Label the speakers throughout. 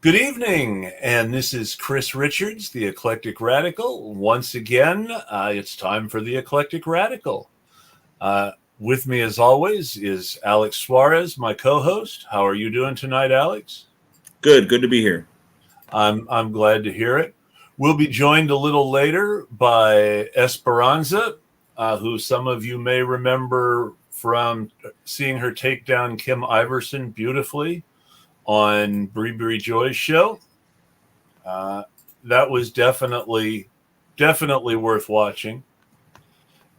Speaker 1: Good evening, and this is Chris Richards, the Eclectic Radical. Once again, it's time for the Eclectic Radical. With me, as always, is Alex Suarez, my co-host. How are you doing tonight, Alex?
Speaker 2: Good to be here.
Speaker 1: I'm glad to hear it. We'll be joined a little later by Esperanza, who some of you may remember from seeing her take down Kim Iverson beautifully on Brie Joy's show. That was definitely worth watching,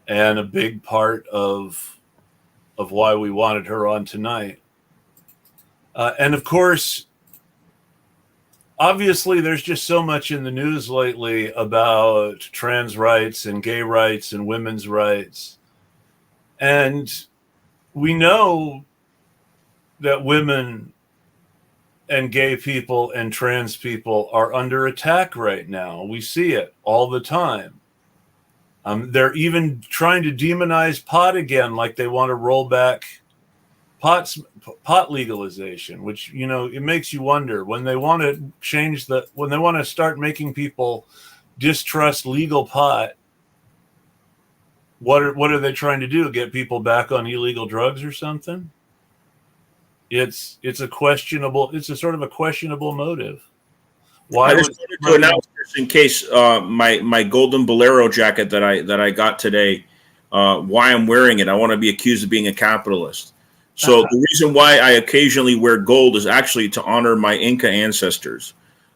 Speaker 1: and a big part of why we wanted her on tonight. And of course, obviously, there's just so much in the news lately about trans rights and gay rights and women's rights. And we know that women and gay people and trans people are under attack right now. We see it all the time. They're even trying to demonize pot again, like they want to roll back pot legalization, which, you know, it makes you wonder when they want to when they want to start making people distrust legal pot. What are they trying to do? Get people back on illegal drugs or something? It's a sort of a questionable motive.
Speaker 2: Why? I just wanted to announce this in case my golden bolero jacket that I got today. Why I'm wearing it? I want to be accused of being a capitalist. So the reason why I occasionally wear gold is actually to honor my Inca ancestors.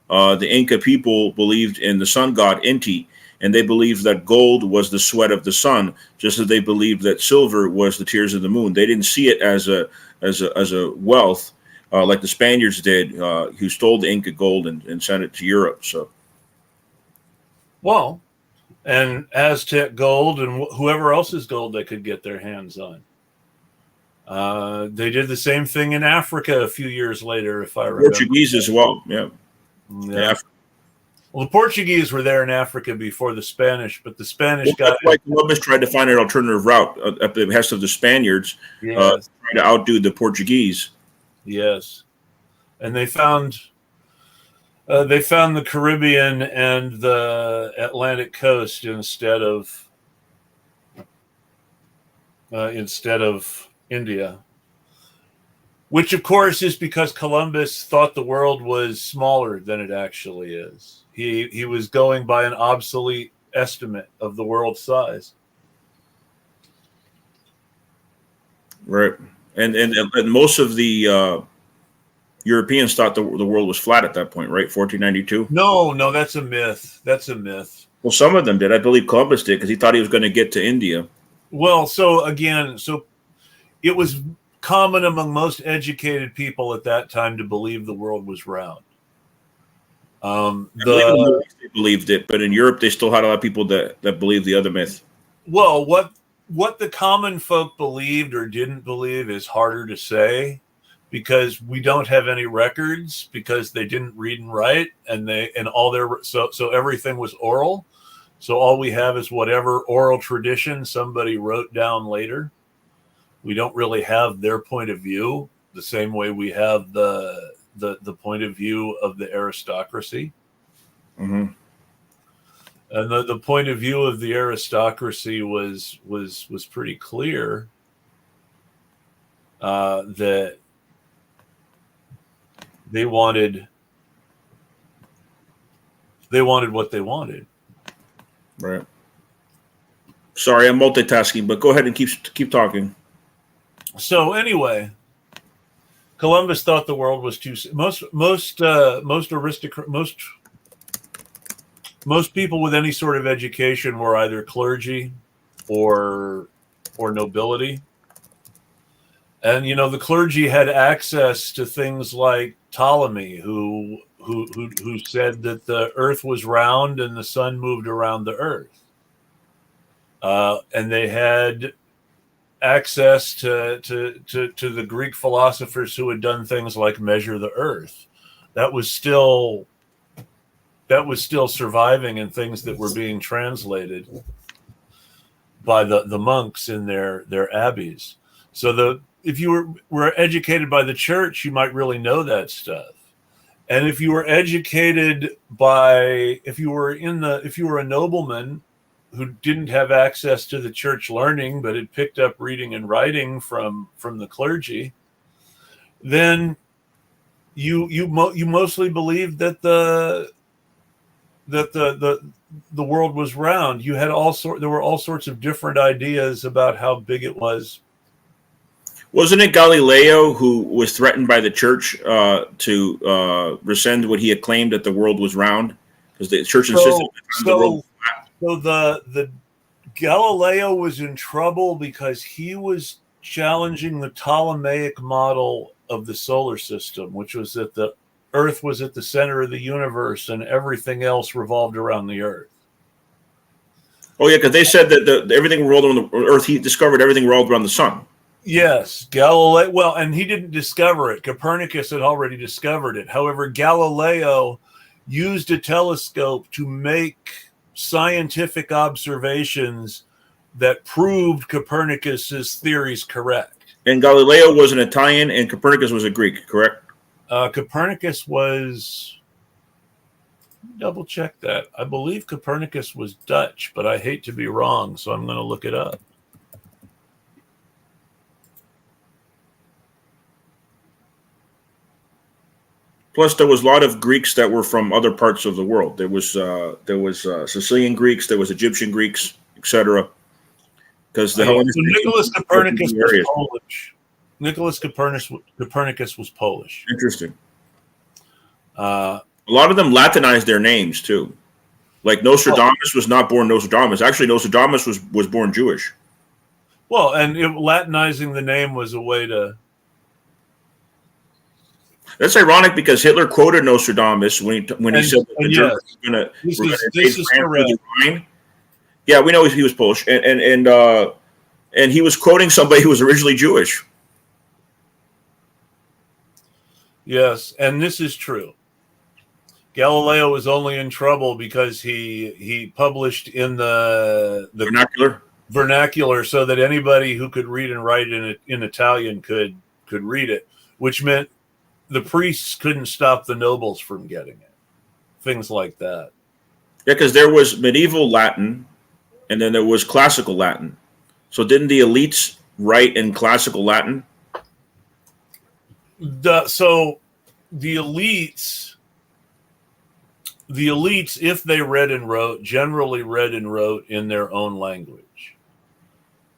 Speaker 2: The Inca people believed in the sun god Inti, and they believed that gold was the sweat of the sun, just as they believed that silver was the tears of the moon. They didn't see it as a wealth like the Spaniards did, who stole the Inca gold and sent it to Europe. So,
Speaker 1: well, and Aztec gold and whoever else's gold they could get their hands on. They did the same thing in Africa a few years later, if I remember.
Speaker 2: Portuguese as well, yeah.
Speaker 1: Well, the Portuguese were there in Africa before the Spanish, but the Spanish got...
Speaker 2: That's why Columbus tried to find an alternative route at the behest of the Spaniards, trying to outdo the Portuguese.
Speaker 1: Yes. And they found the Caribbean and the Atlantic coast instead of India. Which, of course, is because Columbus thought the world was smaller than it actually is. He was going by an obsolete estimate of the world's size.
Speaker 2: Right. And most of the Europeans thought the world was flat at that point, right? 1492?
Speaker 1: No, that's a myth. That's a myth.
Speaker 2: Well, some of them did. I believe Columbus did because he thought he was going to get to India.
Speaker 1: Well, so it was common among most educated people at that time to believe the world was round.
Speaker 2: They believed it, but in Europe they still had a lot of people that believed the other myth.
Speaker 1: Well, what the common folk believed or didn't believe is harder to say because we don't have any records because they didn't read and write so everything was oral. So all we have is whatever oral tradition somebody wrote down later. We don't really have their point of view the same way we have the point of view of the aristocracy.
Speaker 2: Mm-hmm.
Speaker 1: And the point of view of the aristocracy was pretty clear that they wanted what they wanted.
Speaker 2: Right. Sorry, I'm multitasking, but go ahead and keep talking.
Speaker 1: So anyway, Columbus thought the world was too most people with any sort of education were either clergy or nobility. And you know, the clergy had access to things like Ptolemy, who said that the earth was round and the sun moved around the earth. And they had access to the Greek philosophers who had done things like measure the earth. That was still surviving in things that were being translated by the monks in their abbeys. So if you were educated by the church, you might really know that stuff. And if you were educated by, if you were a nobleman who didn't have access to the church learning, but had picked up reading and writing from the clergy, then you mostly believed that the world was round. You had there were all sorts of different ideas about how big it was.
Speaker 2: Wasn't it Galileo who was threatened by the church to rescind what he had claimed that the world was round? Because the church insisted the world was flat.
Speaker 1: So the Galileo was in trouble because he was challenging the Ptolemaic model of the solar system, which was that the Earth was at the center of the universe and everything else revolved around the Earth.
Speaker 2: Oh yeah, because they said that everything revolved around the Earth. He discovered everything revolved around the sun.
Speaker 1: Yes, Galileo. Well, and he didn't discover it. Copernicus had already discovered it. However, Galileo used a telescope to make scientific observations that proved Copernicus's theories correct.
Speaker 2: And Galileo was an Italian, and Copernicus was a Greek, correct?
Speaker 1: Copernicus was. Double check that. I believe Copernicus was Dutch, but I hate to be wrong, so I'm going to look it up.
Speaker 2: Plus, there was a lot of Greeks that were from other parts of the world. There was Sicilian Greeks, there was Egyptian Greeks, etc. Because the
Speaker 1: Nicholas Copernicus was Polish. Nicholas Copernicus was Polish.
Speaker 2: Interesting. A lot of them Latinized their names too. Like Nostradamus was not born Nostradamus. Actually, Nostradamus was born Jewish.
Speaker 1: Well, and Latinizing the name was a way to.
Speaker 2: That's ironic because Hitler quoted Nostradamus when he said that the Germans were going to invade France through the Rhine. Yeah, we know he was Polish, and he was quoting somebody who was originally Jewish.
Speaker 1: Yes, and this is true. Galileo was only in trouble because he published in the vernacular, so that anybody who could read and write in Italian could read it, which meant the priests couldn't stop the nobles from getting it. Things like that.
Speaker 2: Yeah, because there was medieval Latin, and then there was classical Latin. So didn't the elites write in classical Latin?
Speaker 1: So the elites, if they read and wrote, generally read and wrote in their own language.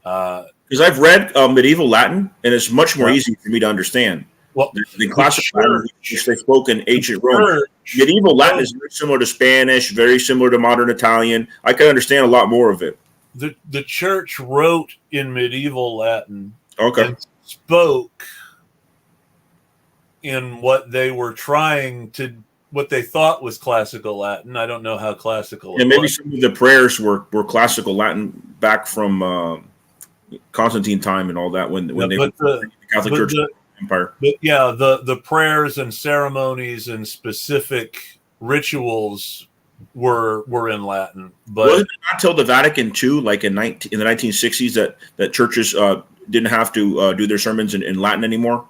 Speaker 2: Because I've read medieval Latin, and it's much more easy for me to understand.
Speaker 1: Well,
Speaker 2: the classical Latin, which they spoke in ancient Rome. Medieval Latin is very similar to Spanish, very similar to modern Italian. I can understand a lot more of it.
Speaker 1: The church wrote in medieval Latin.
Speaker 2: Okay.
Speaker 1: And spoke in what they were what they thought was classical Latin. I don't know how classical.
Speaker 2: Yeah, maybe some of the prayers were classical Latin back from Constantine time and all that when they were the Catholic Church Empire.
Speaker 1: But yeah, the prayers and ceremonies and specific rituals were in Latin. But
Speaker 2: wasn't it not until the Vatican II, like in the 1960s, that churches didn't have to do their sermons in Latin anymore?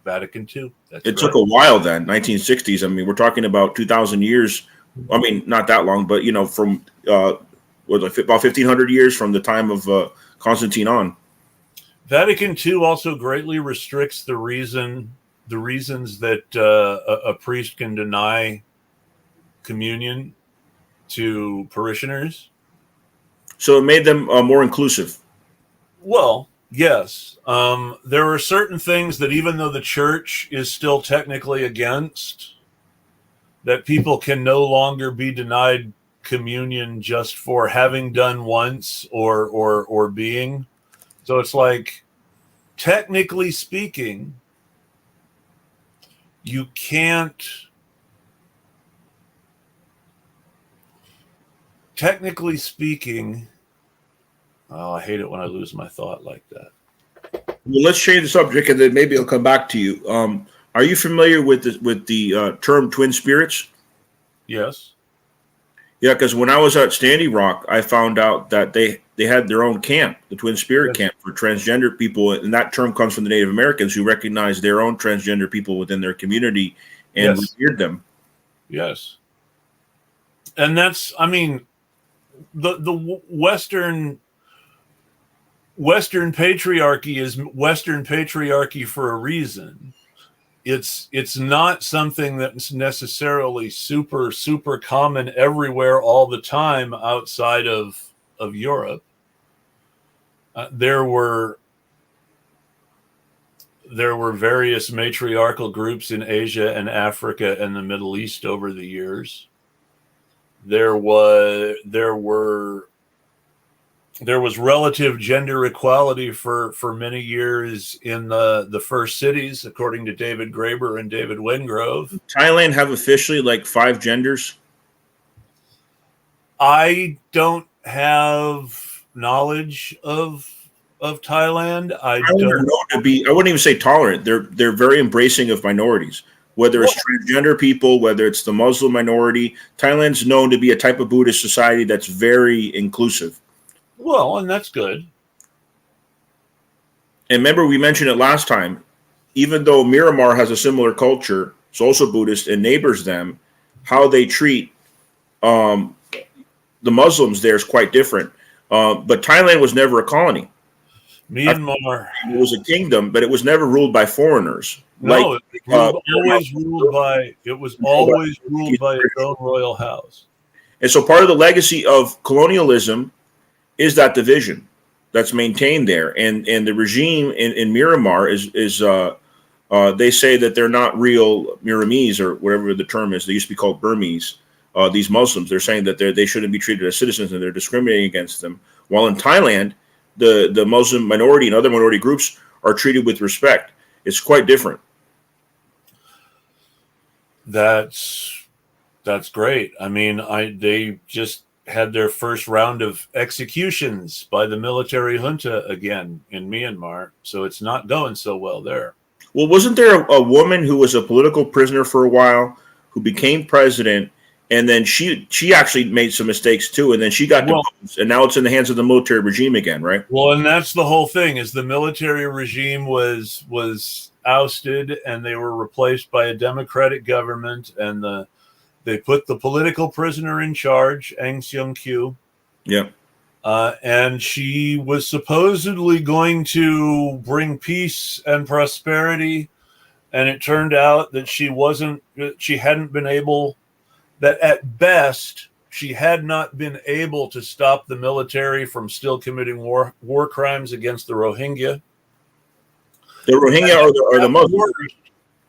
Speaker 1: Vatican II.
Speaker 2: It took a while then, 1960s. I mean, we're talking about 2,000 years. I mean, not that long, but from about 1,500 years from the time of Constantine on.
Speaker 1: Vatican II also greatly restricts the reasons that a priest can deny communion to parishioners.
Speaker 2: So it made them more inclusive.
Speaker 1: Well, yes. There are certain things that even though the church is still technically against, that people can no longer be denied communion just for having done once or being. So it's like, technically speaking, you can't. Technically speaking, I hate it when I lose my thought like that.
Speaker 2: Well, let's change the subject, and then maybe I'll come back to you. Are you familiar with the term twin spirits?
Speaker 1: Yes.
Speaker 2: Yeah, because when I was at Standing Rock, I found out that they they had their own camp, the Twin Spirit camp for transgender people, and that term comes from the Native Americans who recognized their own transgender people within their community and revered them.
Speaker 1: Yes, and that's, I mean, the Western patriarchy is Western patriarchy for a reason. It's not something that's necessarily super common everywhere all the time outside of Europe. There were various matriarchal groups in Asia and Africa and the Middle East over the years. There was relative gender equality for many years in the first cities, according to David Graeber and David Wingrove.
Speaker 2: Thailand have officially like 5 genders?
Speaker 1: I don't have knowledge of Thailand. I
Speaker 2: wouldn't even say tolerant. They're very embracing of minorities, whether it's transgender people, whether it's the Muslim minority. Thailand's known to be a type of Buddhist society that's very inclusive.
Speaker 1: Well, and that's good.
Speaker 2: And remember, we mentioned it last time, even though Myanmar has a similar culture, it's also Buddhist, and neighbors them, how they treat the Muslims there is quite different. But Thailand was never a colony.
Speaker 1: Myanmar
Speaker 2: was a kingdom, but it was never ruled by foreigners.
Speaker 1: No, it was always ruled by its own royal house.
Speaker 2: And so part of the legacy of colonialism is that division that's maintained there. And the regime in Myanmar is they say that they're not real Myanmarese, or whatever the term is. They used to be called Burmese. These Muslims, they're saying that they shouldn't be treated as citizens and they're discriminating against them. While in Thailand, the Muslim minority and other minority groups are treated with respect. It's quite different.
Speaker 1: That's great. I mean, they just had their first round of executions by the military junta again in Myanmar, so it's not going so well there.
Speaker 2: Well, wasn't there a woman who was a political prisoner for a while who became president, and then she actually made some mistakes too, and then she got deposed, and now it's in the hands of the military regime again, right?
Speaker 1: Well, and that's the whole thing, is the military regime was ousted and they were replaced by a democratic government, and they put the political prisoner in charge, Aung San Suu Kyi.
Speaker 2: Yep.
Speaker 1: And she was supposedly going to bring peace and prosperity, and it turned out that at best she had not been able to stop the military from still committing war crimes against the Rohingya.
Speaker 2: The Rohingya are the Muslims.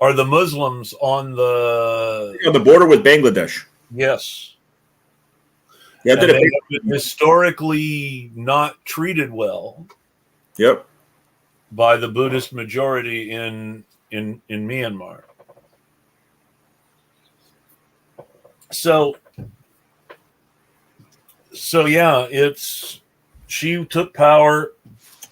Speaker 1: Are the Muslims on the
Speaker 2: border with Bangladesh?
Speaker 1: Yes.
Speaker 2: Yeah,
Speaker 1: they have been historically not treated well.
Speaker 2: Yep.
Speaker 1: By the Buddhist majority in Myanmar. So yeah, she took power.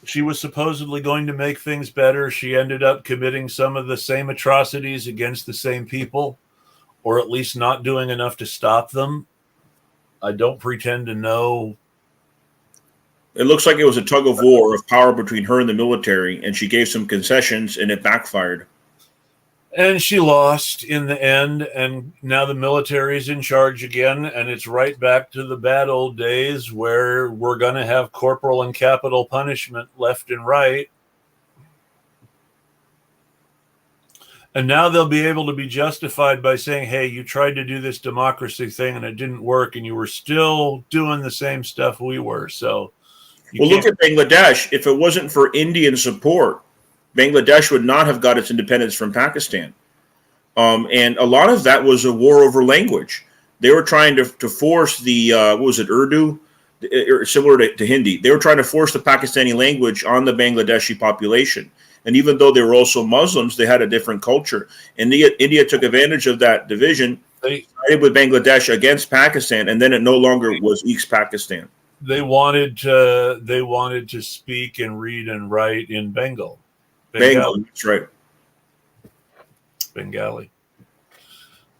Speaker 1: She was supposedly going to make things better. She ended up committing some of the same atrocities against the same people, or at least not doing enough to stop them. I don't pretend to know.
Speaker 2: It looks like it was a tug of war of power between her and the military, and she gave some concessions, and it backfired.
Speaker 1: And she lost in the end, and now the military is in charge again, and it's right back to the bad old days where we're going to have corporal and capital punishment left and right. And now they'll be able to be justified by saying, hey, you tried to do this democracy thing and it didn't work, and you were still doing the same stuff we were. So,
Speaker 2: look at Bangladesh. If it wasn't for Indian support, Bangladesh would not have got its independence from Pakistan. And a lot of that was a war over language. They were trying to force the, Urdu, similar to Hindi. They were trying to force the Pakistani language on the Bangladeshi population. And even though they were also Muslims, they had a different culture. And India took advantage of that division, sided with Bangladesh against Pakistan, and then it no longer was East Pakistan.
Speaker 1: They wanted to speak and read and write in Bengali.
Speaker 2: That's right.
Speaker 1: Bengali.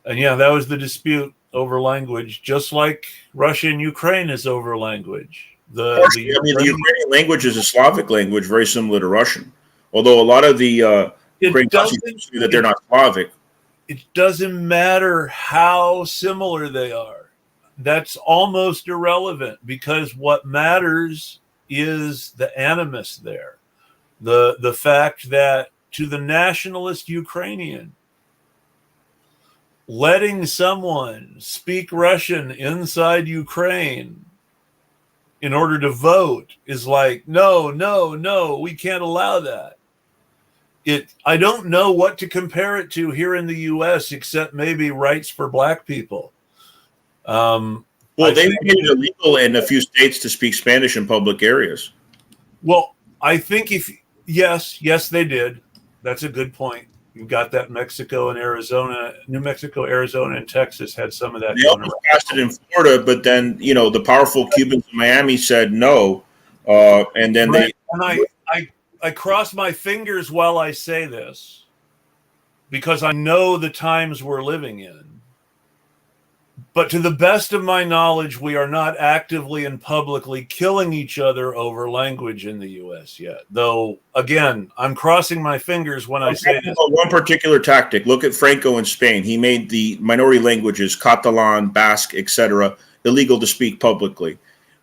Speaker 1: And yeah, that was the dispute over language, just like Russia and Ukraine is over language.
Speaker 2: Partially, I mean, the Ukrainian language is a Slavic language, very similar to Russian. Although a lot of the Ukrainian say that they're not Slavic.
Speaker 1: It doesn't matter how similar they are. That's almost irrelevant, because what matters is the animus there. The fact that to the nationalist Ukrainian, letting someone speak Russian inside Ukraine in order to vote is like, no, we can't allow that. I don't know what to compare it to here in the U.S. except maybe rights for black people.
Speaker 2: Well, they made it illegal in a few states to speak Spanish in public areas.
Speaker 1: Well, I think yes, they did. That's a good point. You've got that Mexico and Arizona, New Mexico, Arizona, and Texas had some of that.
Speaker 2: They almost passed it in Florida, but then, the powerful Cubans in Miami said no. And then
Speaker 1: I cross my fingers while I say this, because I know the times we're living in. But to the best of my knowledge, we are not actively and publicly killing each other over language in the U.S. yet. Though, again, I'm crossing my fingers when I say this.
Speaker 2: One particular tactic. Look at Franco in Spain. He made the minority languages, Catalan, Basque, etc., illegal to speak publicly.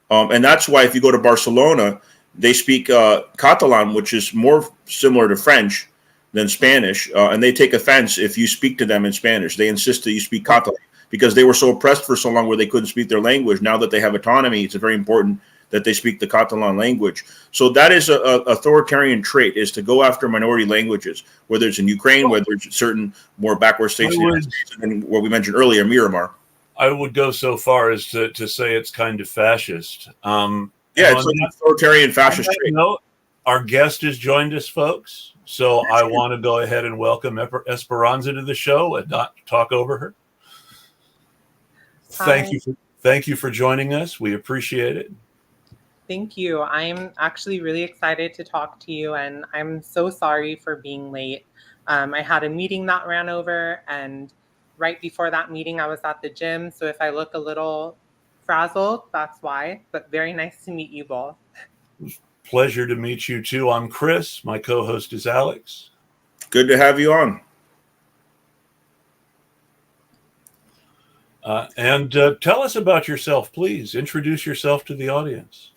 Speaker 2: And that's why if you go to Barcelona, they speak Catalan, which is more similar to French than Spanish. And they take offense if you speak to them in Spanish. They insist that you speak Catalan, because they were so oppressed for so long where they couldn't speak their language. Now that they have autonomy, it's very important that they speak the Catalan language. So that is an authoritarian trait, is to go after minority languages, whether it's in Ukraine, whether it's certain more backward states, and what we mentioned earlier, Miramar.
Speaker 1: I would go so far as to say it's kind of fascist.
Speaker 2: It's an authoritarian fascist trait.
Speaker 1: Our guest has joined us, folks. So I want to go ahead and welcome Esperanza to the show and not talk over her.
Speaker 3: Hi.
Speaker 1: Thank you for joining us. We appreciate it.
Speaker 3: Thank you. I'm actually really excited to talk to you, and I'm so sorry for being late. I had a meeting that ran over, and right before that meeting, I was at the gym. So if I look a little frazzled, that's why. But very nice to meet you both.
Speaker 1: Pleasure to meet you too. I'm Chris. My co-host is Alex.
Speaker 2: Good to have you on.
Speaker 1: And tell us about yourself, please. Introduce yourself to the audience.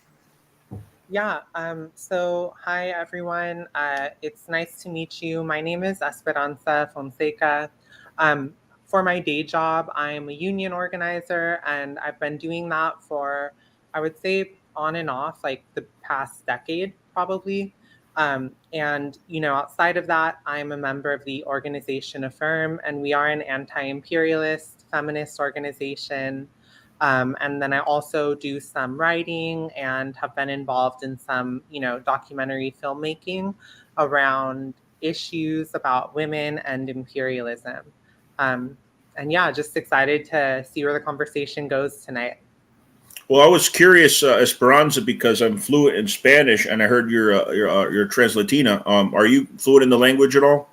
Speaker 3: Yeah. So hi, everyone. It's nice to meet you. My name is Esperanza Fonseca. For my day job, I'm a union organizer, and I've been doing that for, I would say, on and off, like the past decade, probably. And, outside of that, I'm a member of the organization Af3irm, and we are an anti-imperialist feminist organization. And then I also do some writing and have been involved in some, documentary filmmaking around issues about women and imperialism. And yeah, just excited to see where the conversation goes tonight.
Speaker 2: Well, I was curious, Esperanza, because I'm fluent in Spanish, and I heard you're translatina. Are you fluent in the language at all?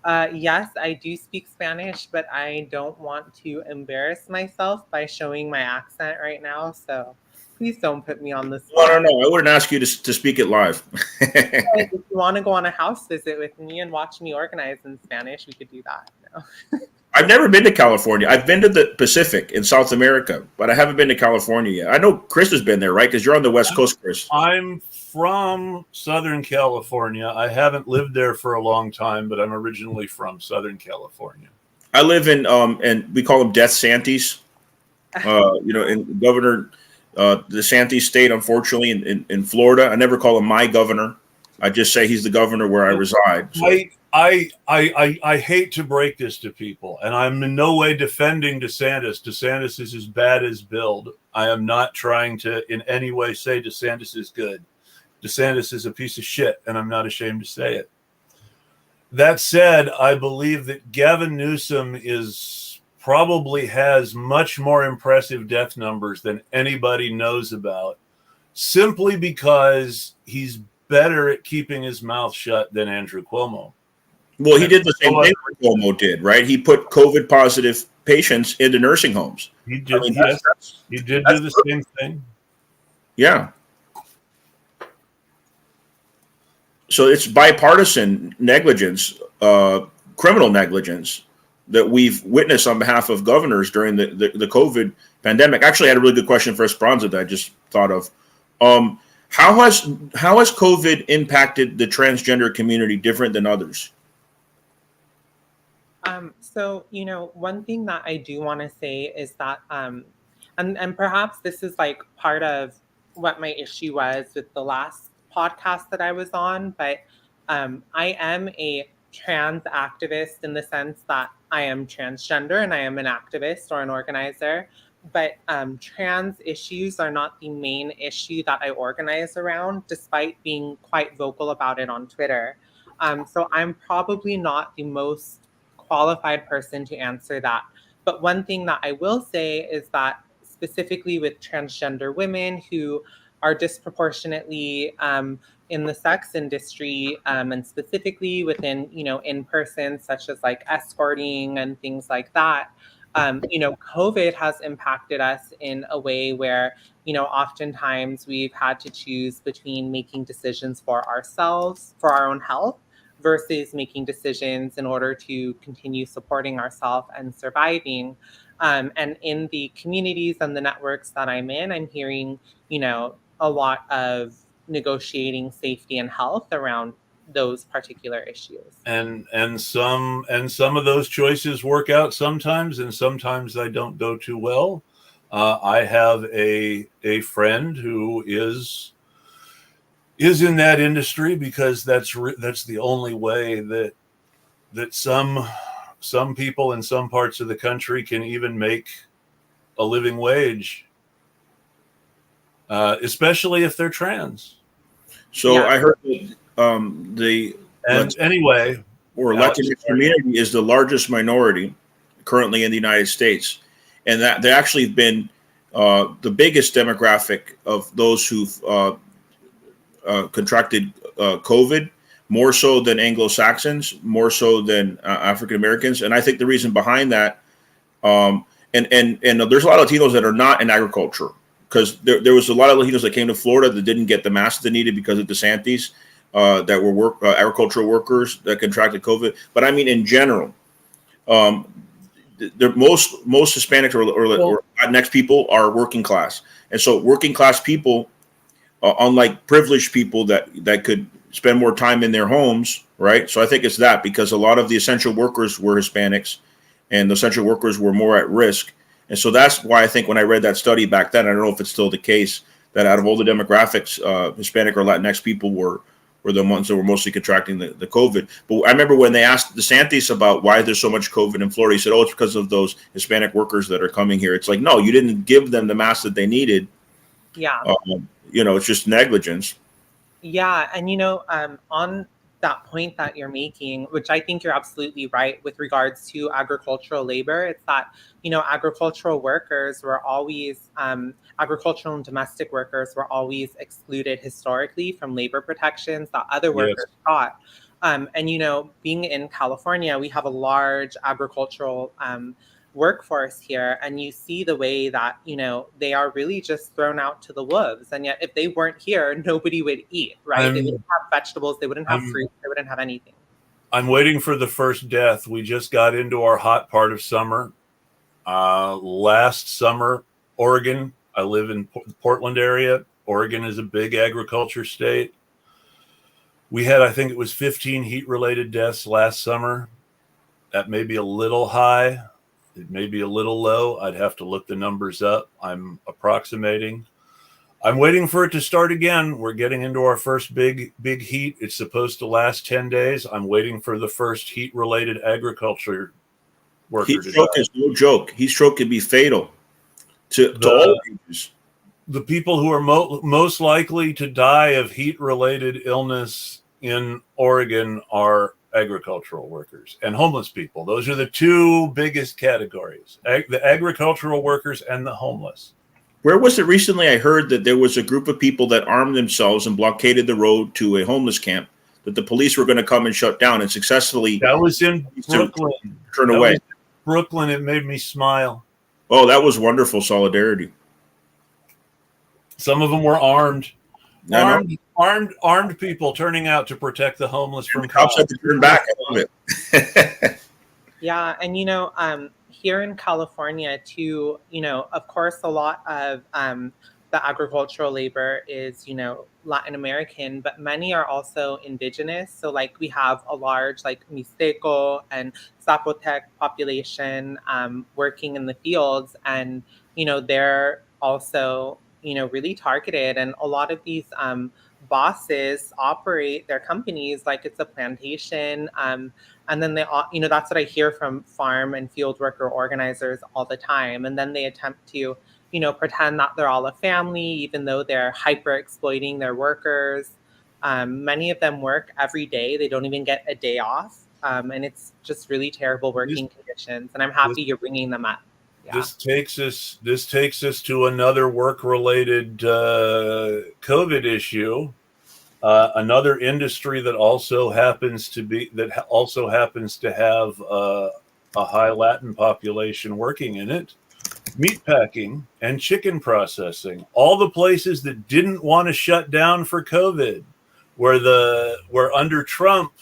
Speaker 3: Yes, I do speak Spanish, but I don't want to embarrass myself by showing my accent right now. So please don't put me on the spot.
Speaker 2: No. I wouldn't ask you to speak it live.
Speaker 3: If you want to go on a house visit with me and watch me organize in Spanish, we could do that. No.
Speaker 2: I've never been to California. I've been to the Pacific in South America, but I haven't been to California yet. I know Chris has been there, right? Because you're on the West Coast, Chris.
Speaker 1: I'm from Southern California. I haven't lived there for a long time, but I'm originally from Southern California.
Speaker 2: I live in, and we call them Death Santies, in Governor DeSantis state, unfortunately, in Florida. I never call him my governor. I just say he's the governor where I reside. So.
Speaker 1: I hate to break this to people, and I'm in no way defending DeSantis. DeSantis is as bad as Bill. I am not trying to in any way say DeSantis is good. DeSantis is a piece of shit, and I'm not ashamed to say it. That said, I believe that Gavin Newsom probably has much more impressive death numbers than anybody knows about, simply because he's better at keeping his mouth shut than Andrew Cuomo.
Speaker 2: Well, he did the same thing Cuomo did, right? He put COVID positive patients into nursing homes.
Speaker 1: He did. He did do the same thing.
Speaker 2: Yeah. So it's bipartisan negligence, criminal negligence that we've witnessed on behalf of governors during the COVID pandemic. Actually, I had a really good question for Esperanza that I just thought of. How has COVID impacted the transgender community different than others?
Speaker 3: So, one thing that I do want to say is that, and perhaps this is like part of what my issue was with the last podcast that I was on, but I am a trans activist in the sense that I am transgender and I am an activist or an organizer. But trans issues are not the main issue that I organize around, despite being quite vocal about it on Twitter. So I'm probably not the most qualified person to answer that. But one thing that I will say is that specifically with transgender women who are disproportionately in the sex industry, and specifically within, in person, such as like escorting and things like that, COVID has impacted us in a way where, oftentimes we've had to choose between making decisions for ourselves, for our own health, versus making decisions in order to continue supporting ourselves and surviving. And in the communities and the networks that I'm in, I'm hearing, a lot of negotiating safety and health around those particular issues.
Speaker 1: And some of those choices work out sometimes, and sometimes they don't go too well. I have a friend who is in that industry because that's the only way that some people in some parts of the country can even make a living wage, especially if they're trans.
Speaker 2: So
Speaker 3: Yeah.
Speaker 2: I heard that
Speaker 1: Anyway,
Speaker 2: or Latinx community is the largest minority currently in the United States, and that they actually have been the biggest demographic of those who've contracted COVID, more so than Anglo-Saxons, more so than African Americans. And I think the reason behind that, and there's a lot of Latinos that are not in agriculture, because there was a lot of Latinos that came to Florida that didn't get the masks they needed because of DeSantis, that were agricultural workers that contracted COVID. But I mean, in general, the most Hispanic or Latinx people are working class, and so working class people, unlike privileged people that could spend more time in their homes, right? So I think it's that, because a lot of the essential workers were Hispanics, and the essential workers were more at risk. And so that's why I think when I read that study back then, I don't know if it's still the case, that out of all the demographics, Hispanic or Latinx people were the ones that were mostly contracting the COVID. But I remember when they asked DeSantis about why there's so much COVID in Florida, he said, oh, it's because of those Hispanic workers that are coming here. It's like, no, you didn't give them the masks that they needed.
Speaker 3: Yeah.
Speaker 2: It's just negligence.
Speaker 3: Yeah. And, on that point that you're making, which I think you're absolutely right with regards to agricultural labor, it's that, agricultural workers were always, agricultural and domestic workers were always excluded historically from labor protections that other workers got. And, being in California, we have a large agricultural workforce here, and you see the way that they are really just thrown out to the wolves, and yet if they weren't here, nobody would eat, right? They wouldn't have vegetables, they wouldn't have fruit, they wouldn't have anything.
Speaker 1: I'm waiting for the first death. We just got into our hot part of summer. Last summer, Oregon, I live in Portland area. Oregon is a big agriculture state. We had, I think it was 15 heat-related deaths last summer. That may be a little high. It may be a little low. I'd have to look the numbers up. I'm approximating. I'm waiting for it to start again. We're getting into our first big heat. It's supposed to last 10 days. I'm waiting for the first heat-related agriculture worker
Speaker 2: Heat stroke is no joke. Heat stroke can be fatal to all ages.
Speaker 1: The people who are most likely to die of heat-related illness in Oregon are agricultural workers and homeless people. Those are the two biggest categories, the agricultural workers and the homeless.
Speaker 2: Where was it recently? I heard that there was a group of people that armed themselves and blockaded the road to a homeless camp that the police were going to come and shut down, and successfully.
Speaker 1: That was in Brooklyn.
Speaker 2: Turn away.
Speaker 1: Brooklyn. It made me smile.
Speaker 2: Oh, that was wonderful solidarity.
Speaker 1: Some of them were armed.
Speaker 2: No.
Speaker 1: Armed people turning out to protect the homeless from
Speaker 2: cops.
Speaker 1: cops.
Speaker 2: Had to turn back. I love it.
Speaker 3: Yeah, and here in California too, of course, a lot of the agricultural labor is, Latin American, but many are also indigenous. So like we have a large like Mixteco and Zapotec population working in the fields, and they're also really targeted, and a lot of these bosses operate their companies like it's a plantation. And then they, that's what I hear from farm and field worker organizers all the time. And then they attempt to, pretend that they're all a family, even though they're hyper exploiting their workers. Many of them work every day. They don't even get a day off. And it's just really terrible working conditions. And I'm happy you're bringing them up. Yeah.
Speaker 1: This takes us to another work-related COVID issue. Another industry that also happens to have a high Latin population working in it: meatpacking and chicken processing. All the places that didn't want to shut down for COVID, where under Trump,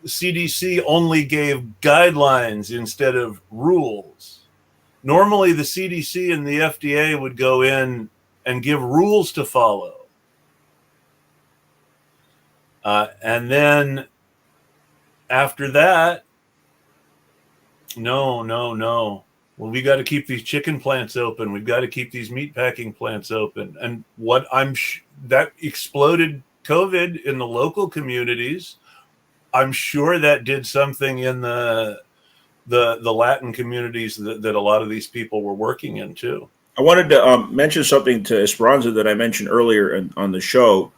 Speaker 1: the CDC only gave guidelines instead of rules. Normally, the CDC and the FDA would go in and give rules to follow. And then after that, no. Well, we got to keep these chicken plants open. We've got to keep these meatpacking plants open. And that exploded COVID in the local communities. I'm sure that did something in the Latin communities that a lot of these people were working in too.
Speaker 2: I wanted to mention something to Esperanza that I mentioned earlier on the show.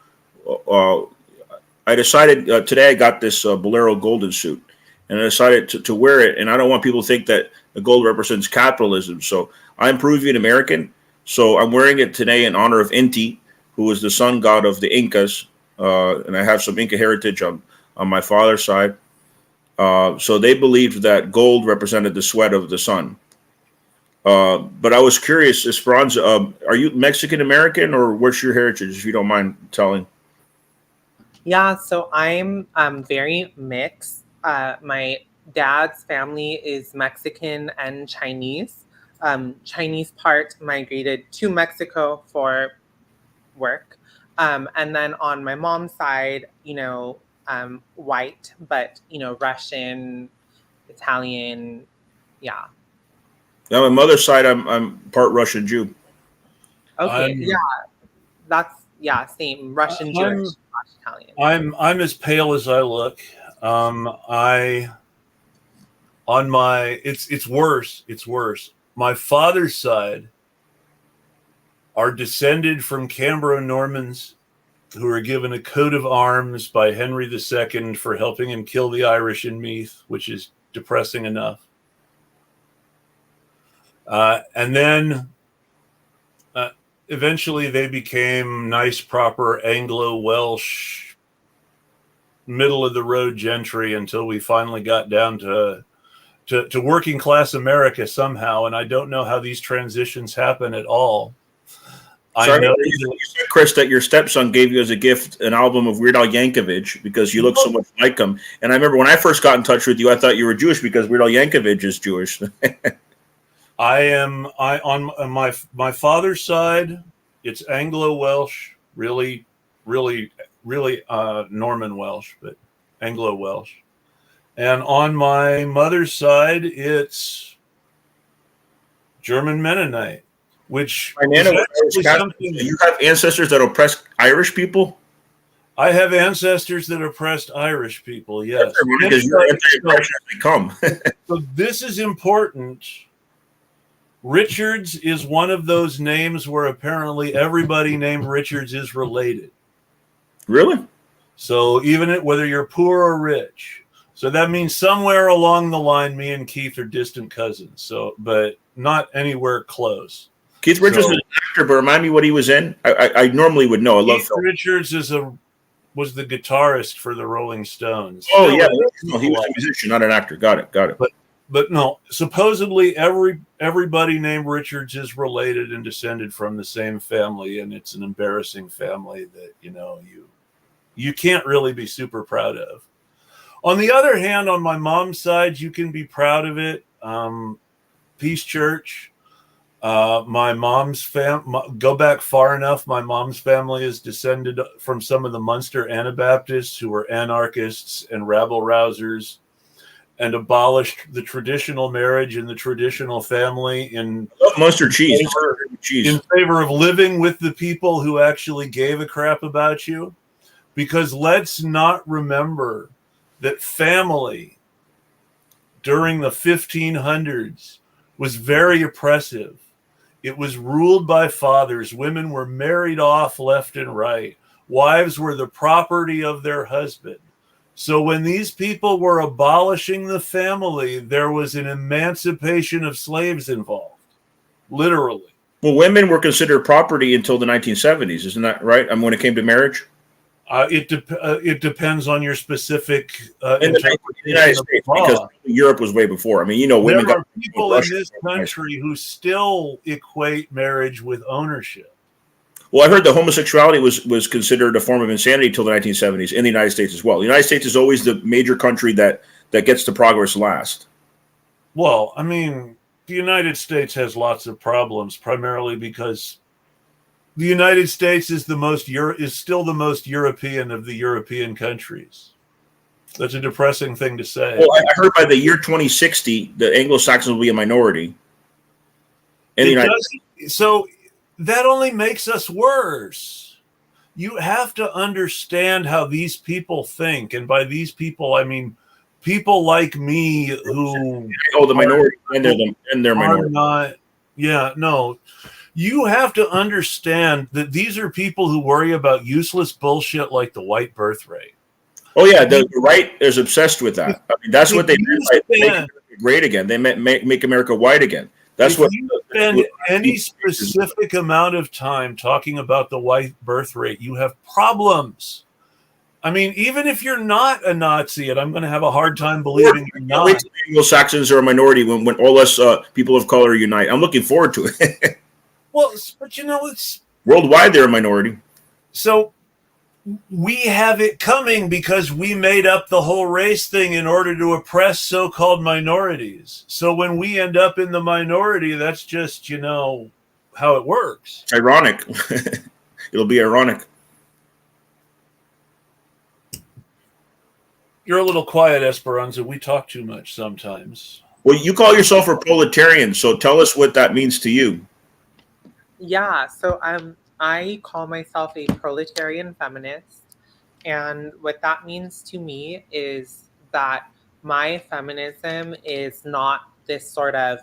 Speaker 2: I decided today I got this Bolero golden suit, and I decided to wear it. And I don't want people to think that the gold represents capitalism. So I'm Peruvian American. So I'm wearing it today in honor of Inti, who was the sun god of the Incas. And I have some Inca heritage on my father's side. So they believed that gold represented the sweat of the sun. But I was curious, Esperanza, are you Mexican American, or what's your heritage, if you don't mind telling?
Speaker 3: Yeah, so I'm very mixed. My dad's family is Mexican and Chinese. Chinese part migrated to Mexico for work. And then on my mom's side, white, but, Russian, Italian, yeah.
Speaker 2: On my mother's side, I'm part Russian Jew.
Speaker 3: Okay, same. Russian, Jewish, Italian.
Speaker 1: I'm as pale as I look. It's worse. It's worse. My father's side are descended from Cambro-Normans who were given a coat of arms by Henry II for helping him kill the Irish in Meath, which is depressing enough. And then eventually they became nice, proper Anglo-Welsh, middle-of-the-road gentry until we finally got down to working-class America somehow. And I don't know how these transitions happen at all.
Speaker 2: So I know you said, Chris, that your stepson gave you as a gift an album of Weird Al Yankovic because you look so much like him. And I remember when I first got in touch with you, I thought you were Jewish because Weird Al Yankovic is Jewish.
Speaker 1: On my father's side, it's Anglo-Welsh, really Norman Welsh, but Anglo-Welsh. And on my mother's side, it's German Mennonite. Which
Speaker 2: you have ancestors that oppressed Irish people?
Speaker 1: I have ancestors that oppressed Irish people, yes.
Speaker 2: Because you're anti-oppression as they come.
Speaker 1: So this is important. Richards is one of those names where apparently everybody named Richards is related.
Speaker 2: Really?
Speaker 1: So even whether you're poor or rich. So that means somewhere along the line, me and Keith are distant cousins. So, but not anywhere close.
Speaker 2: Keith Richards was an actor, but remind me what he was in. I normally would know. I love
Speaker 1: Keith Richards was the guitarist for the Rolling Stones.
Speaker 2: Oh, yeah. No, he was a musician, not an actor. Got it.
Speaker 1: but no, supposedly everybody named Richards is related and descended from the same family, and it's an embarrassing family that you can't really be super proud of. On the other hand, on my mom's side, you can be proud of it. Peace Church. My mom's go back far enough. My mom's family is descended from some of the Munster Anabaptists who were anarchists and rabble rousers and abolished the traditional marriage and the traditional family in
Speaker 2: mustard cheese.
Speaker 1: In favor of living with the people who actually gave a crap about you. Because let's not remember that family during the 1500s was very oppressive. It was ruled by fathers. Women were married off left and right. Wives were the property of their husband. So when these people were abolishing the family, there was an emancipation of slaves involved, literally.
Speaker 2: Well, women were considered property until the 1970s, isn't that right? I mean, when it came to marriage?
Speaker 1: It depends on your specific
Speaker 2: in the United States, because Europe was way before. I mean, women.
Speaker 1: There are people in this country who still equate marriage with ownership.
Speaker 2: Well, I heard that homosexuality was considered a form of insanity until the 1970s in the United States as well. The United States is always the major country that gets to progress last.
Speaker 1: Well, I mean, the United States has lots of problems, primarily because the United States is still the most European of the European countries. That's a depressing thing to say.
Speaker 2: Well, I heard by the year 2060, the Anglo-Saxons will be a minority.
Speaker 1: So that only makes us worse. You have to understand how these people think. And by these people, I mean people like me who...
Speaker 2: Oh, the minority. And they're minority.
Speaker 1: You have to understand that these are people who worry about useless bullshit like the white birth rate.
Speaker 2: Oh, yeah, the right is obsessed with that. I mean, that's what they meant by make America great again. They meant make America white again. That's what
Speaker 1: you spend any specific amount of time talking about the white birth rate, you have problems. I mean, even if you're not a Nazi, and I'm going to have a hard time believing you're not.
Speaker 2: Wait till Anglo-Saxons are a minority when all us people of color unite. I'm looking forward to it.
Speaker 1: Well, but it's
Speaker 2: worldwide they're a minority.
Speaker 1: So we have it coming because we made up the whole race thing in order to oppress so-called minorities. So when we end up in the minority, that's just, how it works.
Speaker 2: It's ironic. It'll be ironic.
Speaker 1: You're a little quiet, Esperanza. We talk too much sometimes.
Speaker 2: Well, you call yourself a proletarian, so tell us what that means to you.
Speaker 3: Yeah, so I call myself a proletarian feminist, and what that means to me is that my feminism is not this sort of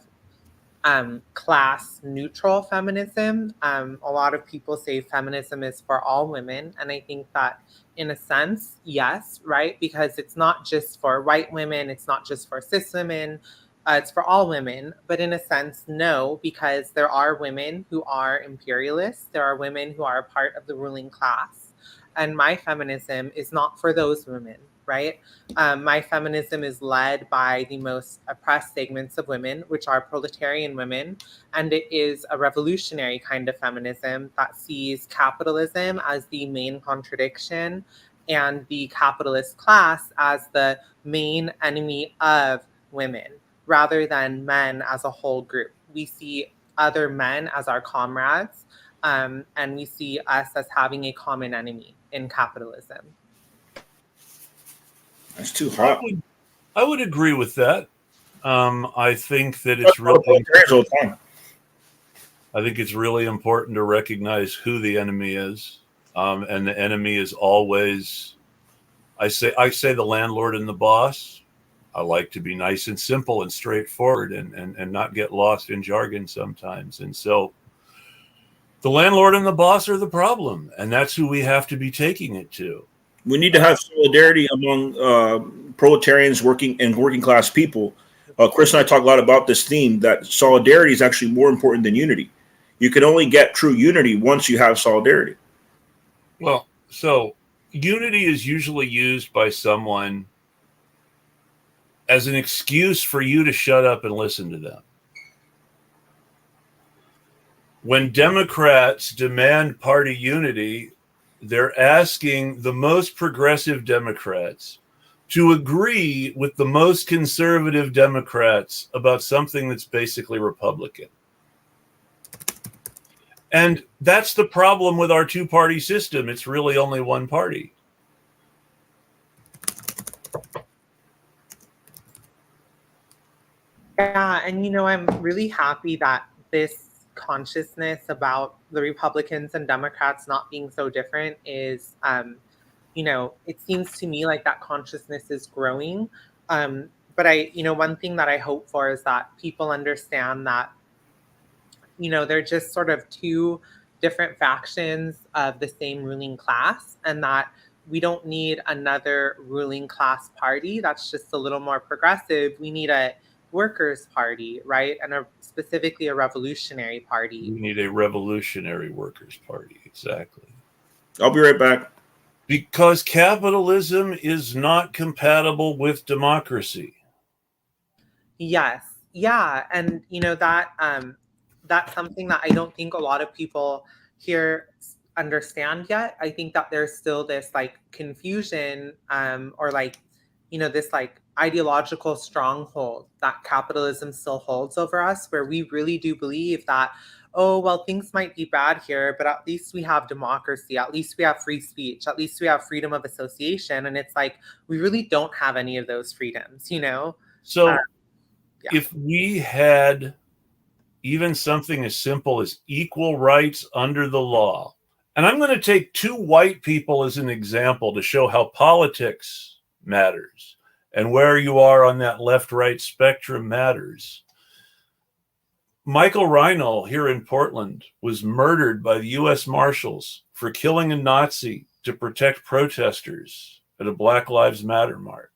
Speaker 3: class neutral feminism. A lot of people say feminism is for all women, and I think that in a sense, yes, right? Because it's not just for white women, it's not just for cis women, it's for all women, but in a sense, no, because there are women who are imperialists. There are women who are a part of the ruling class. And my feminism is not for those women, right? My feminism is led by the most oppressed segments of women, which are proletarian women. And it is a revolutionary kind of feminism that sees capitalism as the main contradiction and the capitalist class as the main enemy of women, rather than men as a whole group. We see other men as our comrades, and we see us as having a common enemy in capitalism.
Speaker 2: That's too hot.
Speaker 1: I would agree with that. I think that it's really I think it's really important to recognize who the enemy is. And the enemy is always, I say the landlord and the boss. I like to be nice and simple and straightforward and not get lost in jargon sometimes. And so the landlord and the boss are the problem. And that's who we have to be taking it to.
Speaker 2: We need to have solidarity among proletarians, working class people. Chris and I talk a lot about this theme, that solidarity is actually more important than unity. You can only get true unity once you have solidarity.
Speaker 1: Well, so unity is usually used by someone as an excuse for you to shut up and listen to them. When Democrats demand party unity, they're asking the most progressive Democrats to agree with the most conservative Democrats about something that's basically Republican. And that's the problem with our two-party system. It's really only one party.
Speaker 3: Yeah, and I'm really happy that this consciousness about the Republicans and Democrats not being so different is, it seems to me like that consciousness is growing. But one thing that I hope for is that people understand that, they're just sort of two different factions of the same ruling class, and that we don't need another ruling class party that's just a little more progressive. We need a workers' party, right? And specifically a revolutionary party.
Speaker 1: We need a revolutionary workers' party, exactly.
Speaker 2: I'll be right back.
Speaker 1: Because capitalism is not compatible with democracy.
Speaker 3: Yes. Yeah. And that's something that I don't think a lot of people here understand yet. I think that there's still this like confusion, or like, this like ideological stronghold that capitalism still holds over us, where we really do believe that, oh, well, things might be bad here, but at least we have democracy. At least we have free speech. At least we have freedom of association. And it's like, we really don't have any of those freedoms,
Speaker 1: So
Speaker 3: yeah.
Speaker 1: If we had even something as simple as equal rights under the law, and I'm going to take two white people as an example to show how politics matters and where you are on that left-right spectrum matters. Michael Reinl here in Portland was murdered by the U.S. Marshals for killing a Nazi to protect protesters at a Black Lives Matter march.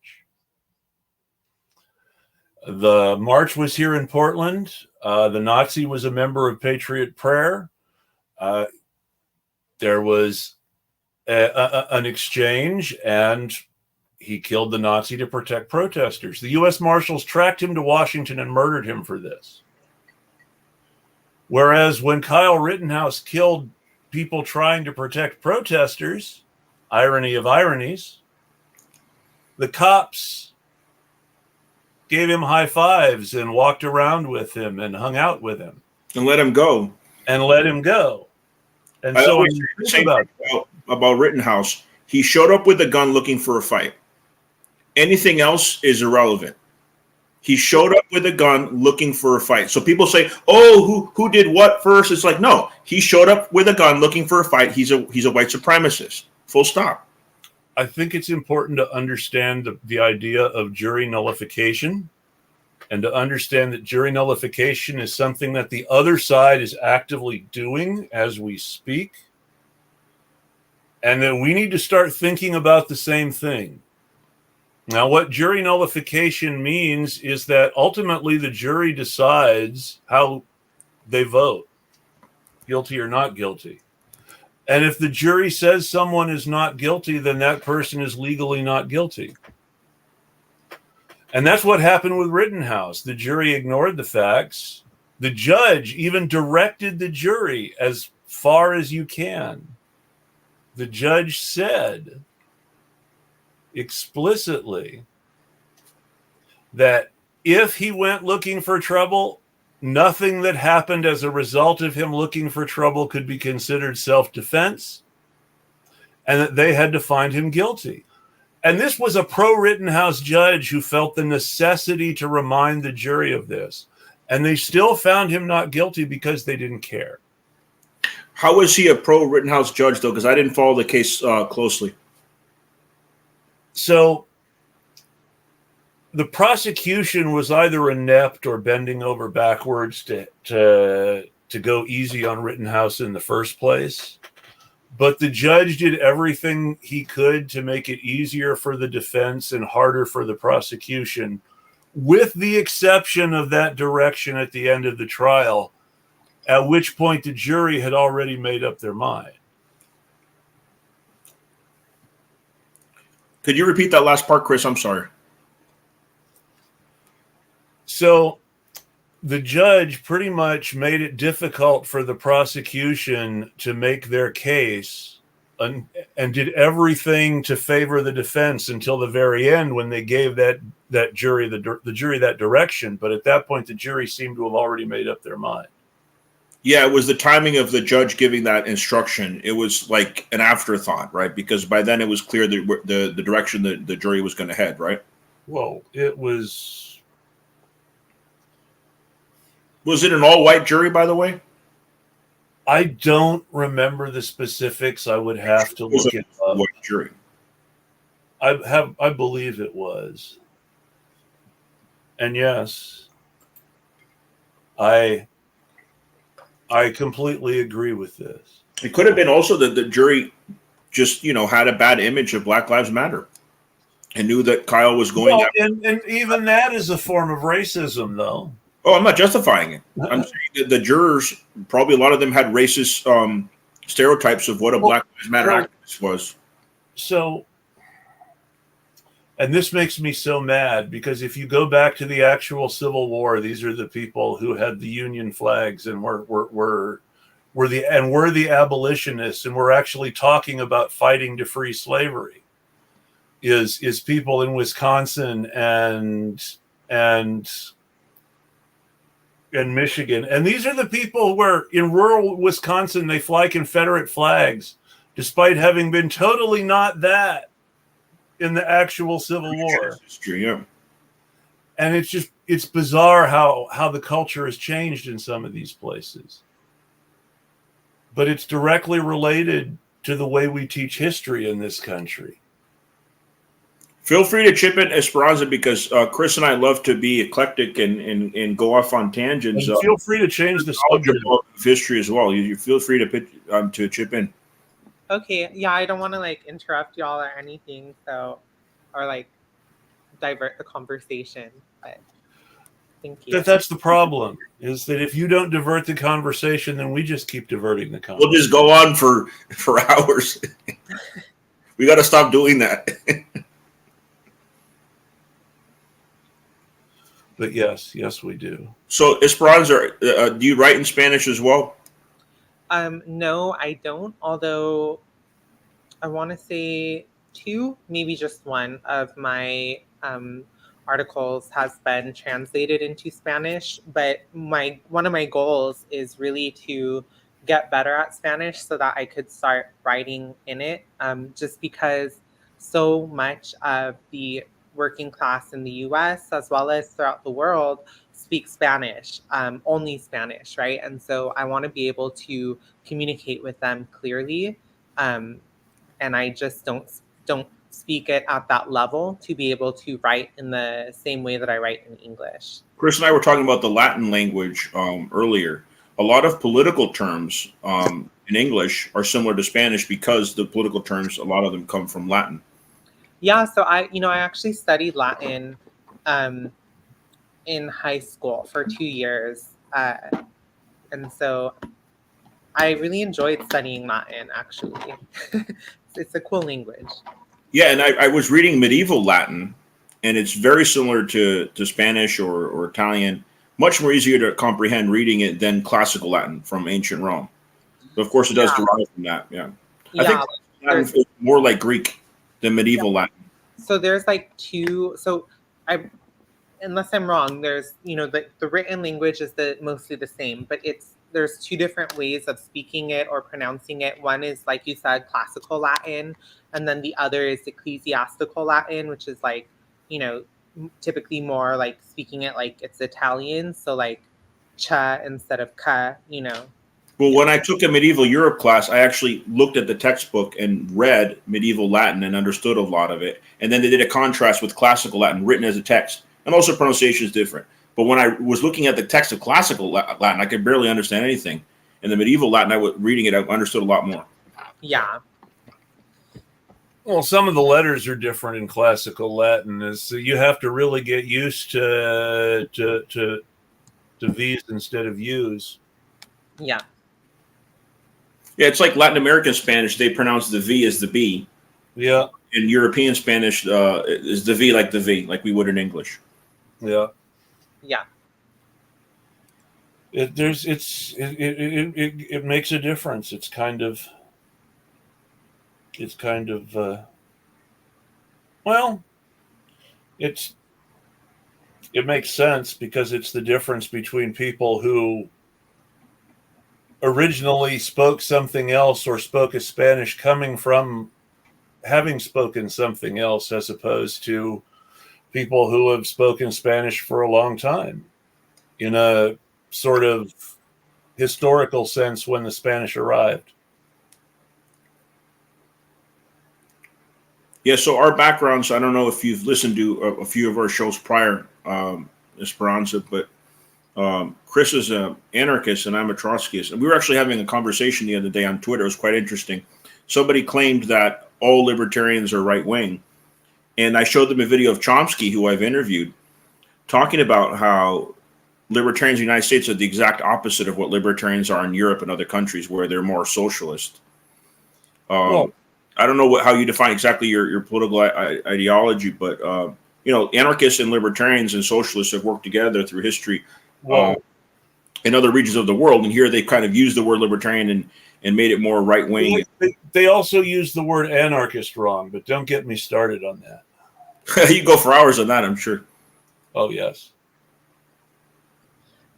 Speaker 1: The march was here in Portland. The Nazi was a member of Patriot Prayer. There was an exchange, and he killed the Nazi to protect protesters. The U.S. Marshals tracked him to Washington and murdered him for this. Whereas when Kyle Rittenhouse killed people trying to protect protesters, irony of ironies, the cops gave him high fives and walked around with him and hung out with him.
Speaker 2: And let him go.
Speaker 1: And let him go. And
Speaker 2: I
Speaker 1: so
Speaker 2: always say about Rittenhouse, he showed up with a gun looking for a fight. Anything else is irrelevant. He showed up with a gun looking for a fight. So people say, oh, who did what first? It's like, no, he showed up with a gun looking for a fight. He's a white supremacist. Full stop.
Speaker 1: I think it's important to understand the idea of jury nullification, and to understand that jury nullification is something that the other side is actively doing as we speak, and that we need to start thinking about the same thing. Now, what jury nullification means is that ultimately the jury decides how they vote, guilty or not guilty. And if the jury says someone is not guilty, then that person is legally not guilty. And that's what happened with Rittenhouse. The jury ignored the facts. The judge even directed the jury as far as you can. The judge said explicitly that if he went looking for trouble, nothing that happened as a result of him looking for trouble could be considered self-defense, and that they had to find him guilty. And this was a pro-Rittenhouse judge who felt the necessity to remind the jury of this. And they still found him not guilty because they didn't care.
Speaker 2: How is he a pro-Rittenhouse judge, though? Because I didn't follow the case closely.
Speaker 1: So the prosecution was either inept or bending over backwards to go easy on Rittenhouse in the first place. But the judge did everything he could to make it easier for the defense and harder for the prosecution, with the exception of that direction at the end of the trial, at which point the jury had already made up their mind.
Speaker 2: Could you repeat that last part, Chris? I'm sorry.
Speaker 1: So the judge pretty much made it difficult for the prosecution to make their case, and did everything to favor the defense until the very end, when they gave that jury the jury that direction. But at that point, the jury seemed to have already made up their mind.
Speaker 2: Yeah, it was the timing of the judge giving that instruction. It was like an afterthought, right? Because by then it was clear that the direction that the jury was going to head, right?
Speaker 1: Well, it was.
Speaker 2: Was it an all-white jury, by the way?
Speaker 1: I don't remember the specifics. I would have to look it up.
Speaker 2: White jury.
Speaker 1: I believe it was. And yes, I completely agree with this.
Speaker 2: It could have been also that the jury just, had a bad image of Black Lives Matter and knew that Kyle was going.
Speaker 1: Well, and even that is a form of racism, though.
Speaker 2: Oh, I'm not justifying it. I'm saying that the jurors, probably a lot of them had racist stereotypes of what a Black Lives Matter activist was.
Speaker 1: So, and this makes me so mad, because if you go back to the actual Civil War, these are the people who had the Union flags and were the abolitionists, and we're actually talking about fighting to free slavery. Is people in Wisconsin and Michigan. And these are the people where in rural Wisconsin, they fly Confederate flags, despite having been totally not that in the actual Civil War.
Speaker 2: History, yeah.
Speaker 1: And it's bizarre how the culture has changed in some of these places. But it's directly related to the way we teach history in this country.
Speaker 2: Feel free to chip in, Esperanza, because Chris and I love to be eclectic and go off on tangents.
Speaker 1: And feel free to change the subject
Speaker 2: of history as well. You feel free to chip in.
Speaker 3: Okay, yeah, I don't want to interrupt y'all or anything, or divert the conversation. But thank you.
Speaker 1: That's the problem, is that if you don't divert the conversation, then we just keep diverting the conversation.
Speaker 2: We'll just go on for hours. We got to stop doing that.
Speaker 1: But yes, we do.
Speaker 2: So, Esperanza, do you write in Spanish as well?
Speaker 3: No, I don't. Although I want to say 2, maybe just one of my articles has been translated into Spanish. But one of my goals is really to get better at Spanish so that I could start writing in it. Just because so much of the working class in the US, as well as throughout the world, speak Spanish, only Spanish, right? And so I want to be able to communicate with them clearly. And I just don't speak it at that level to be able to write in the same way that I write in English.
Speaker 2: Chris and I were talking about the Latin language earlier. A lot of political terms in English are similar to Spanish because the political terms, a lot of them come from Latin.
Speaker 3: Yeah, so I actually studied Latin in high school for 2 years. And so I really enjoyed studying Latin, actually. It's a cool language.
Speaker 2: Yeah, and I was reading medieval Latin, and it's very similar to Spanish or Italian, much more easier to comprehend reading it than classical Latin from ancient Rome. But of course, it does derive from that, yeah. I think Latin is more like Greek than medieval Latin.
Speaker 3: So there's 2. So unless I'm wrong, there's the written language is mostly the same, but there's 2 different ways of speaking it or pronouncing it. One is, like you said, classical Latin, and then the other is ecclesiastical Latin, which is typically more speaking it like it's Italian, so cha instead of ka.
Speaker 2: Well, when I took a medieval Europe class, I actually looked at the textbook and read medieval Latin and understood a lot of it. And then they did a contrast with classical Latin written as a text. And also pronunciation is different. But when I was looking at the text of classical Latin, I could barely understand anything. In the medieval Latin, reading it, I understood a lot more.
Speaker 3: Yeah.
Speaker 1: Well, some of the letters are different in classical Latin. So you have to really get used to V's instead of U's.
Speaker 3: Yeah.
Speaker 2: Yeah, it's like Latin American Spanish. They pronounce the V as the B.
Speaker 1: Yeah.
Speaker 2: In European Spanish, is the V like we would in English.
Speaker 1: Yeah.
Speaker 3: Yeah.
Speaker 1: It makes a difference. It's kind of well, it makes sense because it's the difference between people who originally spoke something else or spoke a Spanish coming from having spoken something else, as opposed to people who have spoken Spanish for a long time in a sort of historical sense when the Spanish arrived.
Speaker 2: Yeah, so our backgrounds, I don't know if you've listened to a few of our shows prior, Esperanza, but Chris is an anarchist and I'm a Trotskyist. And we were actually having a conversation the other day on Twitter. It was quite interesting. Somebody claimed that all libertarians are right-wing. And I showed them a video of Chomsky, who I've interviewed, talking about how libertarians in the United States are the exact opposite of what libertarians are in Europe and other countries where they're more socialist.
Speaker 1: Well,
Speaker 2: I don't know how you define exactly your political ideology, but anarchists and libertarians and socialists have worked together through history in other regions of the world. And here they kind of used the word libertarian and made it more right wing.
Speaker 1: They also use the word anarchist wrong, but don't get me started on that.
Speaker 2: You go for hours on that, I'm sure.
Speaker 1: Oh, yes.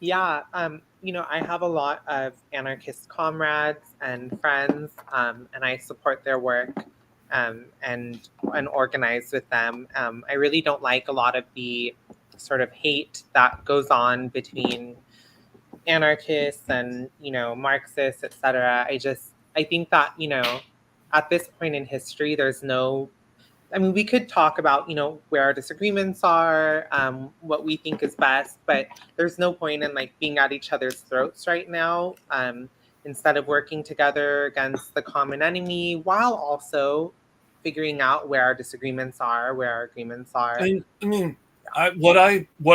Speaker 3: Yeah, I have a lot of anarchist comrades and friends, and I support their work and organize with them. I really don't like a lot of the sort of hate that goes on between anarchists and, Marxists, etc. I think that, at this point in history, we could talk about, where our disagreements are, what we think is best, but there's no point in being at each other's throats right now. Instead of working together against the common enemy, while also figuring out where our disagreements are, where our agreements are.
Speaker 1: What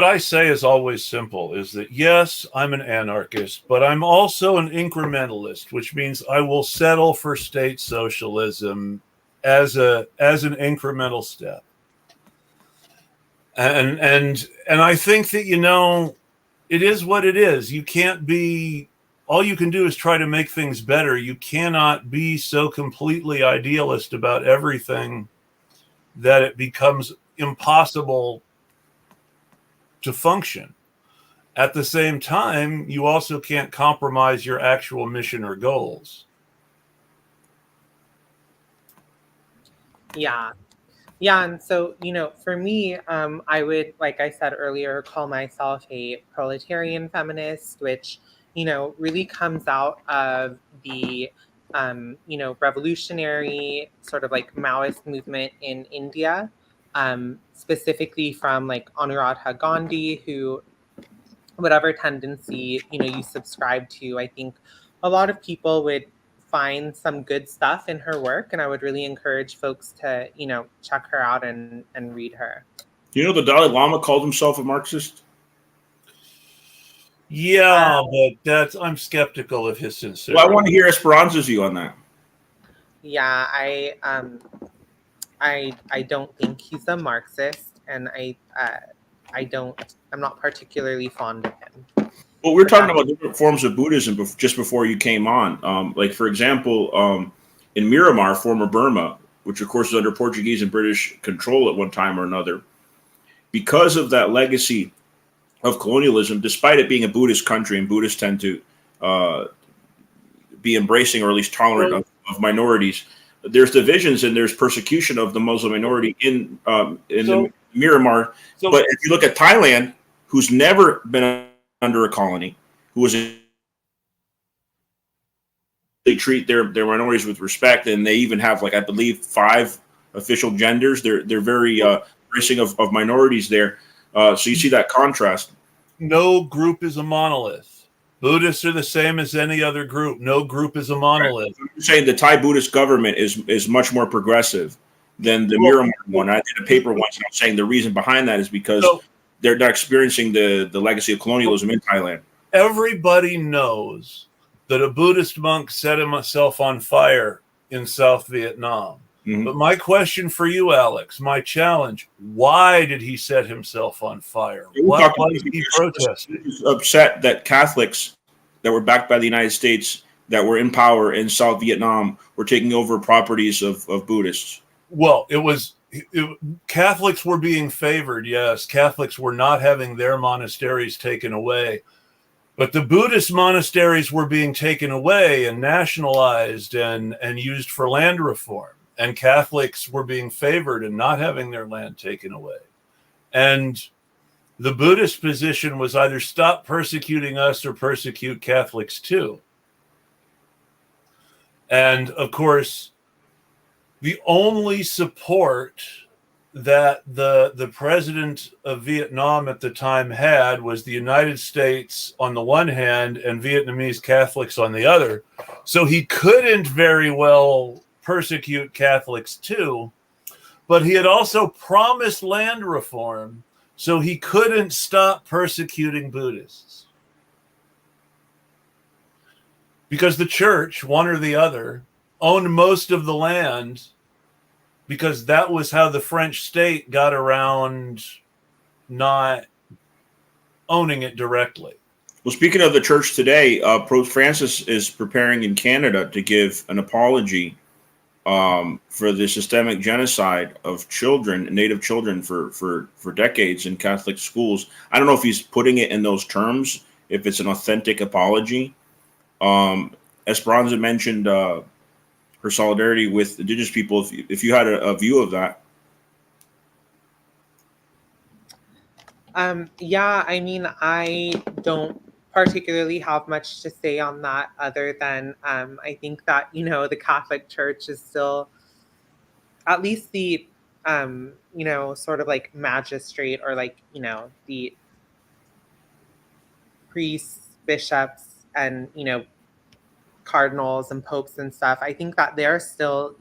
Speaker 1: I say is always simple: is that yes, I'm an anarchist, but I'm also an incrementalist, which means I will settle for state socialism as an incremental step. And I think that, it is what it is. You can't be, all you can do is try to make things better. You cannot be so completely idealist about everything that it becomes impossible to function. At the same time, you also can't compromise your actual mission or goals.
Speaker 3: Yeah. And so, for me, I would, like I said earlier, call myself a proletarian feminist, which, really comes out of the, revolutionary sort of Maoist movement in India, specifically from Anuradha Gandhi, who, whatever tendency, you subscribe to, I think a lot of people would find some good stuff in her work, and I would really encourage folks to check her out and read her.
Speaker 2: The Dalai Lama called himself a Marxist?
Speaker 1: Yeah, but I'm skeptical of his sincerity.
Speaker 2: Well, I want to hear Esperanza's view on that.
Speaker 3: Yeah, I don't think he's a Marxist, and I'm not particularly fond of him.
Speaker 2: Well, we're talking about different forms of Buddhism just before you came on. For example, in Myanmar, former Burma, which of course is under Portuguese and British control at one time or another, because of that legacy of colonialism, despite it being a Buddhist country, and Buddhists tend to be embracing or at least tolerant of minorities, there's divisions and there's persecution of the Muslim minority in Myanmar. But if you look at Thailand, who's never been under a colony, they treat their minorities with respect, and they even have I believe 5 official genders. They're very embracing of minorities there. So you see that contrast.
Speaker 1: No group is a monolith. Buddhists are the same as any other group. No group is a monolith.
Speaker 2: Right. I'm saying the Thai Buddhist government is much more progressive than the Myanmar one. I did a paper once, and I'm saying the reason behind that is because they're not experiencing the legacy of colonialism in Thailand.
Speaker 1: Everybody knows that a Buddhist monk set himself on fire in South Vietnam. But my question for you, Alex, my challenge, why did he set himself on fire? What was he protesting?
Speaker 2: He was upset that Catholics that were backed by the United States that were in power in South Vietnam were taking over properties of Buddhists.
Speaker 1: Well, Catholics were being favored, yes. Catholics were not having their monasteries taken away. But the Buddhist monasteries were being taken away and nationalized and used for land reform. And Catholics were being favored and not having their land taken away. And the Buddhist position was either stop persecuting us or persecute Catholics too. And of course, the only support that the president of Vietnam at the time had was the United States on the one hand and Vietnamese Catholics on the other. So he couldn't very well persecute Catholics too, but he had also promised land reform, so he couldn't stop persecuting Buddhists. Because the church, one or the other, owned most of the land, because that was how the French state got around not owning it directly.
Speaker 2: Well, speaking of the church today, Pope Francis is preparing in Canada to give an apology for the systemic genocide of children, native children, for decades in Catholic schools. I don't know if he's putting it in those terms, if it's an authentic apology. Esperanza mentioned her solidarity with Indigenous people. If you had a view of that.
Speaker 3: Yeah, I mean, I don't particularly have much to say on that other than I think that, the Catholic Church is still, at least the, sort of like magistrate or like, the priests, bishops, and, cardinals and popes and stuff. I think that they're still,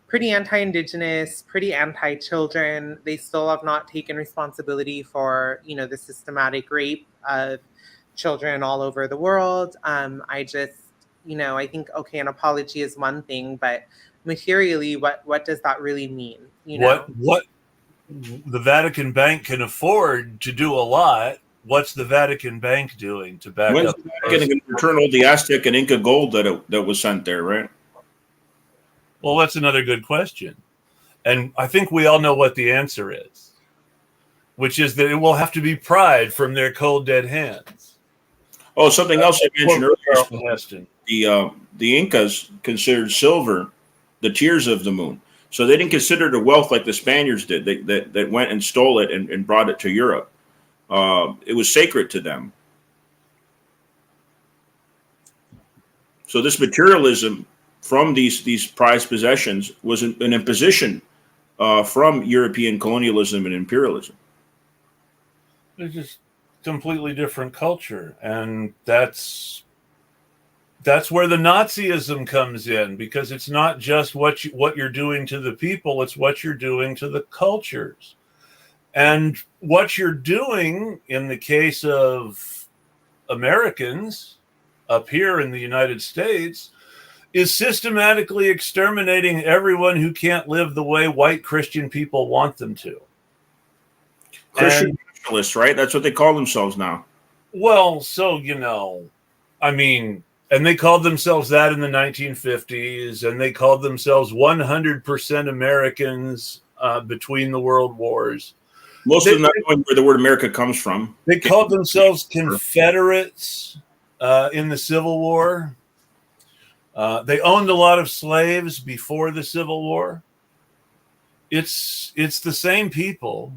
Speaker 3: pretty anti-Indigenous, pretty anti-children. They still have not taken responsibility for, the systematic rape of children all over the world. I just, I think, okay, an apology is one thing, but materially, what does that really mean?
Speaker 1: What the Vatican Bank can afford to do a lot. What's the Vatican Bank doing to back
Speaker 2: When's
Speaker 1: up?
Speaker 2: the Vatican going to return all the Aztec and Inca gold that was sent there, right?
Speaker 1: Well, that's another good question. And I think we all know what the answer is, which is that it will have to be pried from their cold, dead hands.
Speaker 2: Oh, something else I mentioned earlier. The Incas considered silver the tears of the moon. So they didn't consider it a wealth like the Spaniards did. They went and stole it and brought it to Europe. It was sacred to them. So this materialism from these prized possessions was an imposition from European colonialism and imperialism.
Speaker 1: It's just completely different culture, and that's where the Nazism comes in, because it's not just what you're doing to the people, it's what you're doing to the cultures. And what you're doing in the case of Americans up here in the United States is systematically exterminating everyone who can't live the way white Christian people want them to.
Speaker 2: Christian nationalists, right? That's what they call themselves now.
Speaker 1: Well, so, I mean, and they called themselves that in the 1950s, and they called themselves 100% Americans between the world wars.
Speaker 2: Most of them not knowing where the word America comes from.
Speaker 1: They called themselves Confederates in the Civil War. They owned a lot of slaves before the Civil War. It's the same people.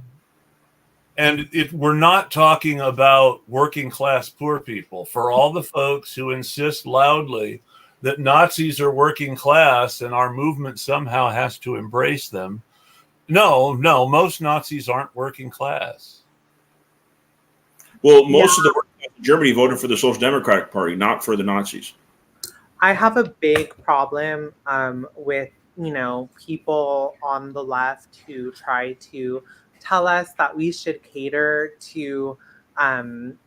Speaker 1: And we're not talking about working class poor people. For all the folks who insist loudly that Nazis are working class and our movement somehow has to embrace them, no, most Nazis aren't working class.
Speaker 2: Well, most of the working class in Germany voted for the Social Democratic Party, not for the Nazis.
Speaker 3: I have a big problem with, people on the left who try to tell us that we should cater to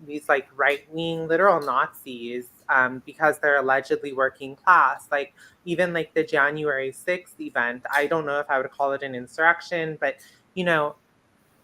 Speaker 3: these like right-wing literal Nazis, because they're allegedly working class. Like even like the January 6th event, I don't know if I would call it an insurrection, but you know,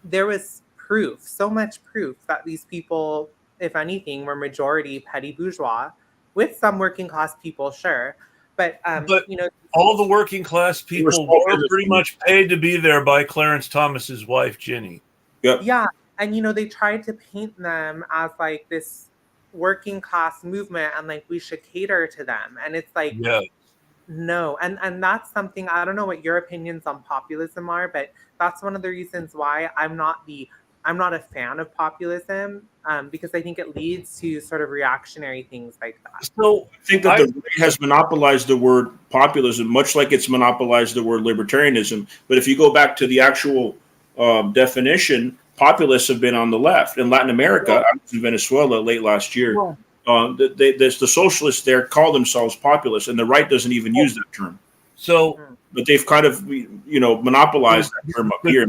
Speaker 3: there was proof, so much proof that these people, if anything, were majority petty bourgeois, with some working class people, sure. But you know,
Speaker 1: all the working class people were pretty much paid to be there by Clarence Thomas's wife, Ginny.
Speaker 2: Yep.
Speaker 3: Yeah. And, you know, they tried to paint them as like this working class movement and like we should cater to them. And it's like, no. And that's something, I don't know what your opinions on populism are, but that's one of the reasons why I'm not a fan of populism, because I think it leads to sort of reactionary things like that.
Speaker 2: So I think that the right has monopolized the word populism, much like it's monopolized the word libertarianism. But if you go back to the actual definition, populists have been on the left. In Latin America, I was in Venezuela late last year. The socialists there call themselves populists, and the right doesn't even use that term.
Speaker 1: So,
Speaker 2: but they've kind of, you know, monopolized that term up here.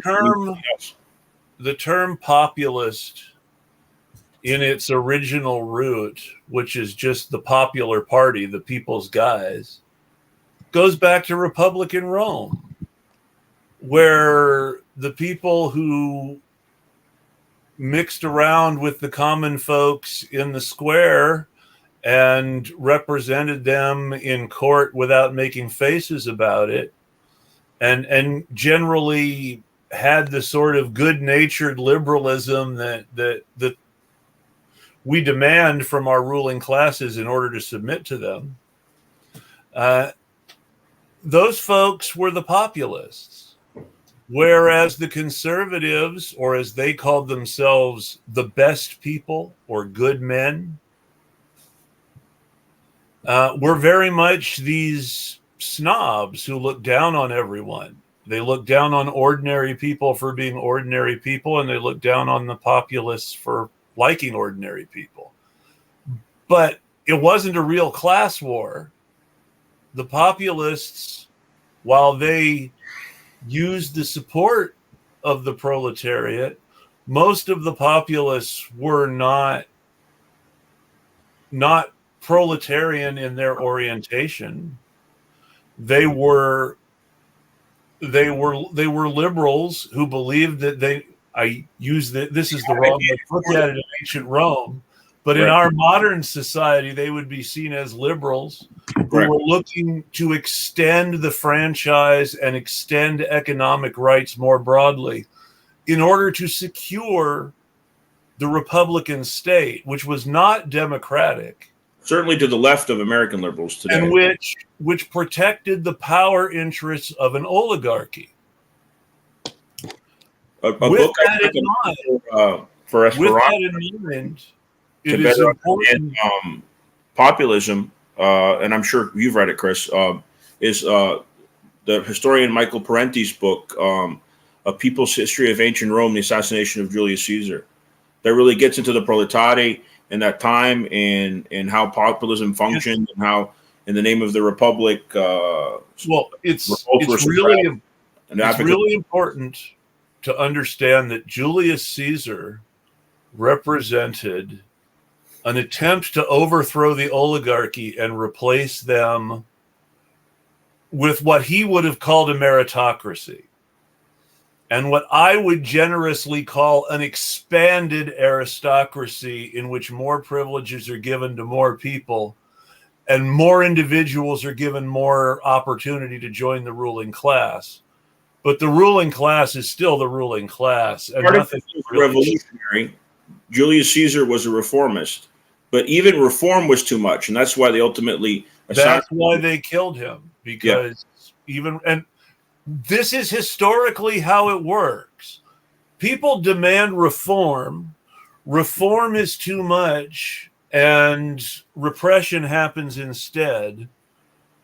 Speaker 1: The term populist, in its original root, which is just the popular party, the people's guys, goes back to Republican Rome, where the people who mixed around with the common folks in the square and represented them in court without making faces about it, and generally had the sort of good-natured liberalism that we demand from our ruling classes in order to submit to them. Those folks were the populists. Whereas the conservatives, or as they called themselves, the best people or good men, were very much these snobs who look down on everyone. They look down on ordinary people for being ordinary people, and they look down on the populists for liking ordinary people. But it wasn't a real class war. The populists, while they used the support of the proletariat, most of the populists were not proletarian in their orientation. They were liberals who believed that this is the wrong way to look at it in ancient Rome, but in our modern society, they would be seen as liberals who were looking to extend the franchise and extend economic rights more broadly in order to secure the Republican state, which was not democratic.
Speaker 2: Certainly to the left of American liberals today.
Speaker 1: And which protected the power interests of an oligarchy. With that in mind, it is important.
Speaker 2: Populism, and I'm sure you've read it, Chris, is the historian Michael Parenti's book, A People's History of Ancient Rome, The Assassination of Julius Caesar. That really gets into the proletariat in that time and how populism functioned and how, in the name of the Republic,
Speaker 1: it's really important to understand that Julius Caesar represented an attempt to overthrow the oligarchy and replace them with what he would have called a meritocracy, and what I would generously call an expanded aristocracy in which more privileges are given to more people and more individuals are given more opportunity to join the ruling class. But the ruling class is still the ruling class. And nothing
Speaker 2: revolutionary. Julius Caesar was a reformist, but even reform was too much. And that's why they ultimately...
Speaker 1: That's why they killed him. Because and this is historically how it works. People demand reform. Reform is too much, and repression happens instead.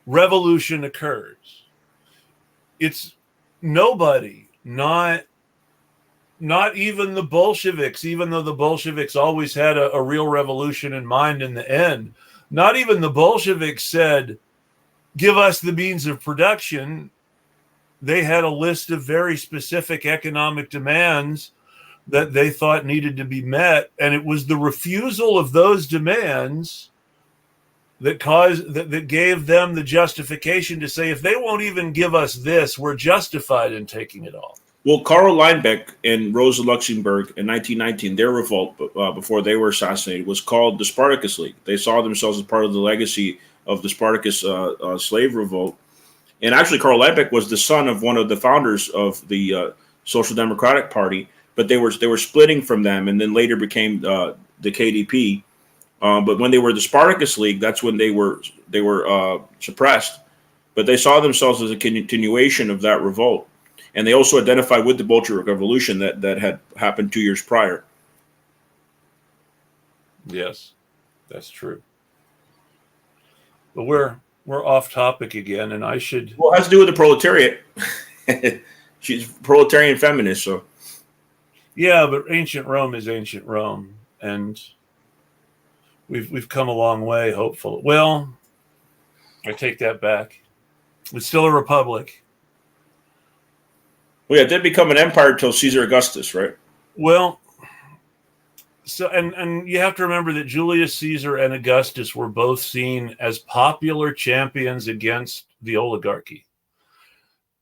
Speaker 1: Revolution occurs. It's nobody, not even the Bolsheviks, even though the Bolsheviks always had a real revolution in mind in the end. Not even the Bolsheviks said, give us the means of production. They had a list of very specific economic demands that they thought needed to be met. And it was the refusal of those demands that gave them the justification to say, if they won't even give us this, we're justified in taking it all.
Speaker 2: Well, Karl Liebknecht and Rosa Luxemburg in 1919, their revolt before they were assassinated was called the Spartacus League. They saw themselves as part of the legacy of the Spartacus slave revolt. And actually, Karl Liebknecht was the son of one of the founders of the Social Democratic Party, but they were splitting from them, and then later became the KDP. But when they were the Spartacus League, that's when they were suppressed. But they saw themselves as a continuation of that revolt. And they also identified with the Bolshevik Revolution that had happened 2 years prior.
Speaker 1: Yes, that's true. But we're off topic again, and I should.
Speaker 2: Well, it has to do with the proletariat. She's proletarian feminist, so.
Speaker 1: Yeah, but ancient Rome is ancient Rome, and we've come a long way. Hopefully, well, I take that back. It's still a republic.
Speaker 2: Well, yeah, it did become an empire until Caesar Augustus, right?
Speaker 1: Well, so and you have to remember that Julius Caesar and Augustus were both seen as popular champions against the oligarchy.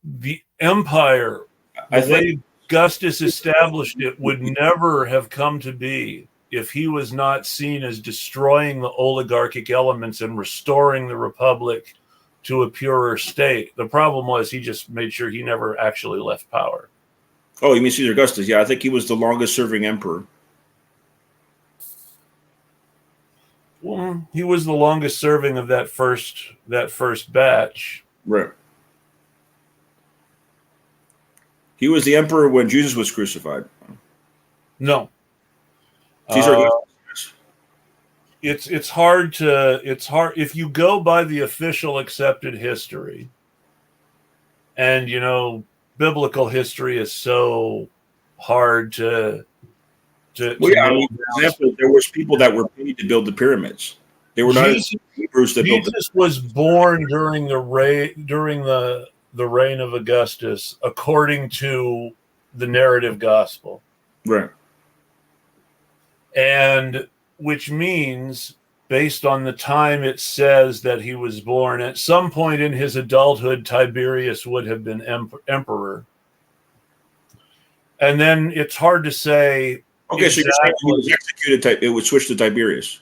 Speaker 1: The empire, the way Augustus established it, would never have come to be if he was not seen as destroying the oligarchic elements and restoring the republic to a purer state. The problem was he just made sure he never actually left power.
Speaker 2: Oh, you mean Caesar Augustus? Yeah, I think he was the longest serving emperor.
Speaker 1: Well, he was the longest serving of that first batch.
Speaker 2: Right. He was the emperor when Jesus was crucified.
Speaker 1: No.
Speaker 2: Caesar Augustus.
Speaker 1: It's hard if you go by the official accepted history, and biblical history is so hard to
Speaker 2: well, yeah, I mean, for example, there was people that were paid to build the pyramids. They were not Hebrews that built them.
Speaker 1: Jesus was born during the reign of Augustus, according to the narrative gospel.
Speaker 2: Right.
Speaker 1: And which means, based on the time it says that he was born, at some point in his adulthood, Tiberius would have been emperor. And then it's hard to say.
Speaker 2: Okay, so you're saying he was executed, it would switch to Tiberius.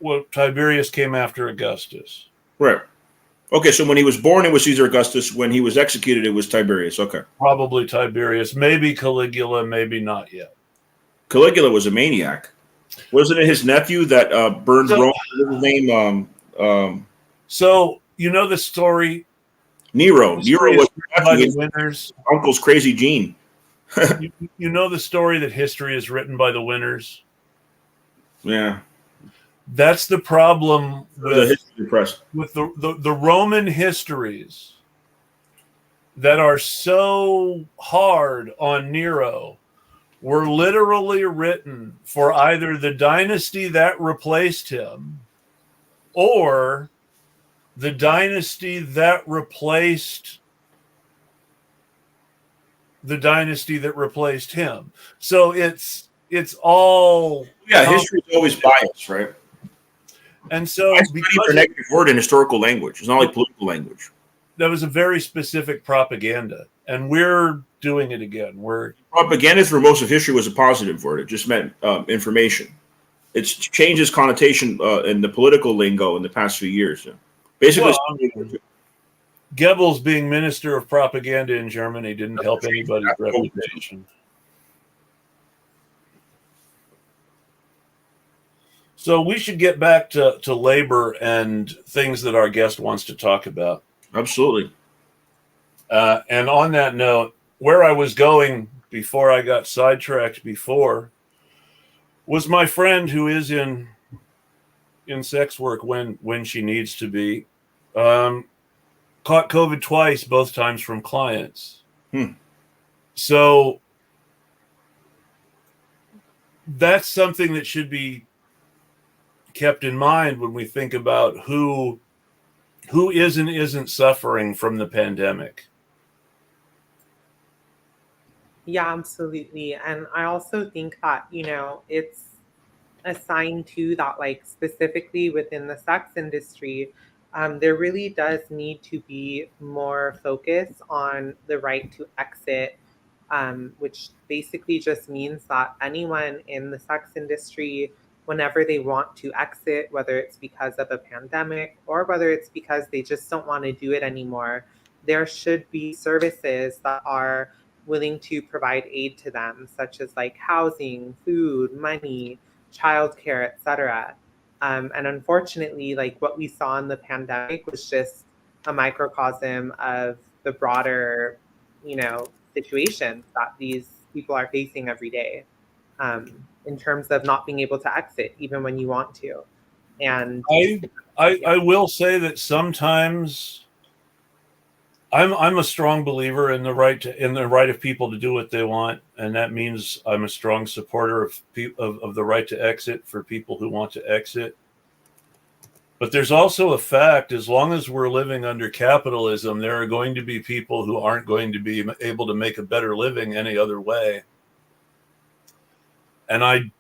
Speaker 1: Well, Tiberius came after Augustus.
Speaker 2: Right. Okay, so when he was born, it was Caesar Augustus. When he was executed, it was Tiberius. Okay.
Speaker 1: Probably Tiberius. Maybe Caligula, maybe not yet.
Speaker 2: Caligula was a maniac. Wasn't it his nephew that burned Rome? What was his name?
Speaker 1: So, you know the story?
Speaker 2: Nero. Nero was
Speaker 1: by the winners.
Speaker 2: Uncle's crazy gene.
Speaker 1: You know the story that history is written by the winners?
Speaker 2: Yeah.
Speaker 1: That's the problem with
Speaker 2: the history press.
Speaker 1: With the Roman histories that are so hard on Nero were literally written for either the dynasty that replaced him or the dynasty that replaced the dynasty that replaced him. So it's all
Speaker 2: history is always biased, right?
Speaker 1: And so
Speaker 2: because a negative word in historical language, it's not like political language.
Speaker 1: That was a very specific propaganda, and we're doing it again.
Speaker 2: Propaganda for most of history was a positive word. It just meant information. It's changed its connotation in the political lingo in the past few years. Basically,
Speaker 1: Goebbels being minister of propaganda in Germany didn't help anybody's reputation. So we should get back to labor and things that our guest wants to talk about.
Speaker 2: Absolutely.
Speaker 1: And on that note, where I was going before I got sidetracked before was my friend who is in sex work when she needs to be. Caught COVID twice, both times from clients. So that's something that should be kept in mind when we think about who is and isn't suffering from the pandemic.
Speaker 3: Yeah, absolutely. And I also think that, it's a sign too that like specifically within the sex industry, there really does need to be more focus on the right to exit, which basically just means that anyone in the sex industry, whenever they want to exit, whether it's because of a pandemic or whether it's because they just don't want to do it anymore, there should be services that are willing to provide aid to them, such as like housing, food, money, childcare, etc. And unfortunately, like what we saw in the pandemic was just a microcosm of the broader, situations that these people are facing every day, in terms of not being able to exit even when you want to. And
Speaker 1: I will say that sometimes I'm a strong believer in the right of people to do what they want, and that means I'm a strong supporter of the right to exit for people who want to exit. But there's also a fact: as long as we're living under capitalism, there are going to be people who aren't going to be able to make a better living any other way, and I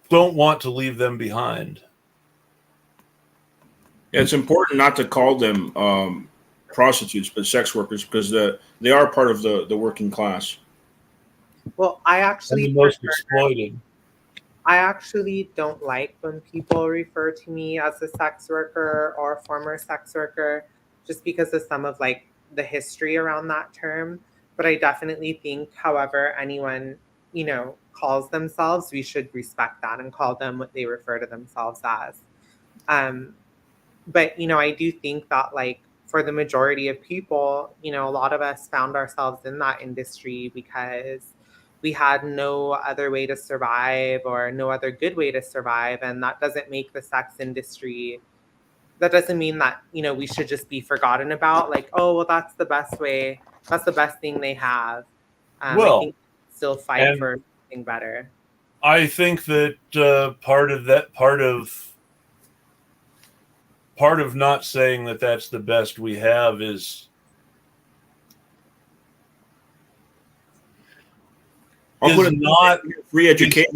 Speaker 1: don't want to leave them behind.
Speaker 2: It's important not to call them prostitutes, but sex workers, because they are part of the working class.
Speaker 3: Well,
Speaker 1: And the most exploited.
Speaker 3: I actually don't like when people refer to me as a sex worker or former sex worker, just because of some of like the history around that term. But I definitely think, however, anyone, calls themselves, we should respect that and call them what they refer to themselves as. Um, but, I do think that like for the majority of people, a lot of us found ourselves in that industry because we had no other way to survive or no other good way to survive. And that doesn't make the sex industry, that doesn't mean that, we should just be forgotten about. Like, oh, well, that's the best way. That's the best thing they have. I
Speaker 1: Well,
Speaker 3: think still fight for something better.
Speaker 1: I think that part of not saying that that's the best we have is not
Speaker 2: free education,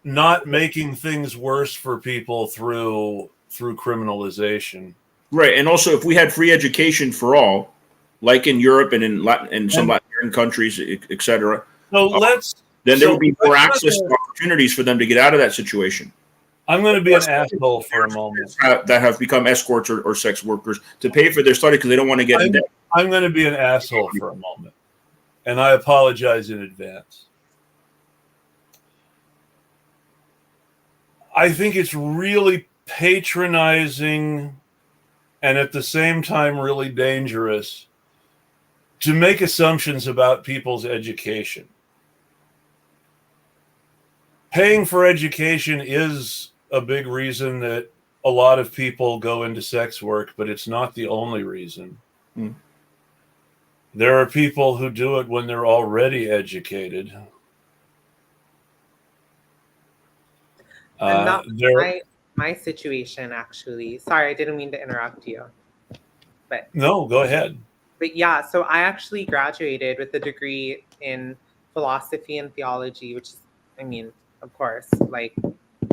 Speaker 1: not making things worse for people through criminalization.
Speaker 2: Right, and also if we had free education for all, like in Europe and in some Latin American countries, etc. Then there would be more access to opportunities for them to get out of that situation.
Speaker 1: I'm going to be an asshole for a moment.
Speaker 2: That have become escorts or sex workers to pay for their study because they don't want to get in debt.
Speaker 1: I'm going to be an asshole for a moment, and I apologize in advance. I think it's really patronizing and at the same time really dangerous to make assumptions about people's education. Paying for education is a big reason that a lot of people go into sex work, but it's not the only reason. There are people who do it when they're already educated.
Speaker 3: And that's my situation, actually. Sorry, I didn't mean to interrupt you. But
Speaker 1: no, go ahead.
Speaker 3: But yeah, so I actually graduated with a degree in philosophy and theology, which is, of course, like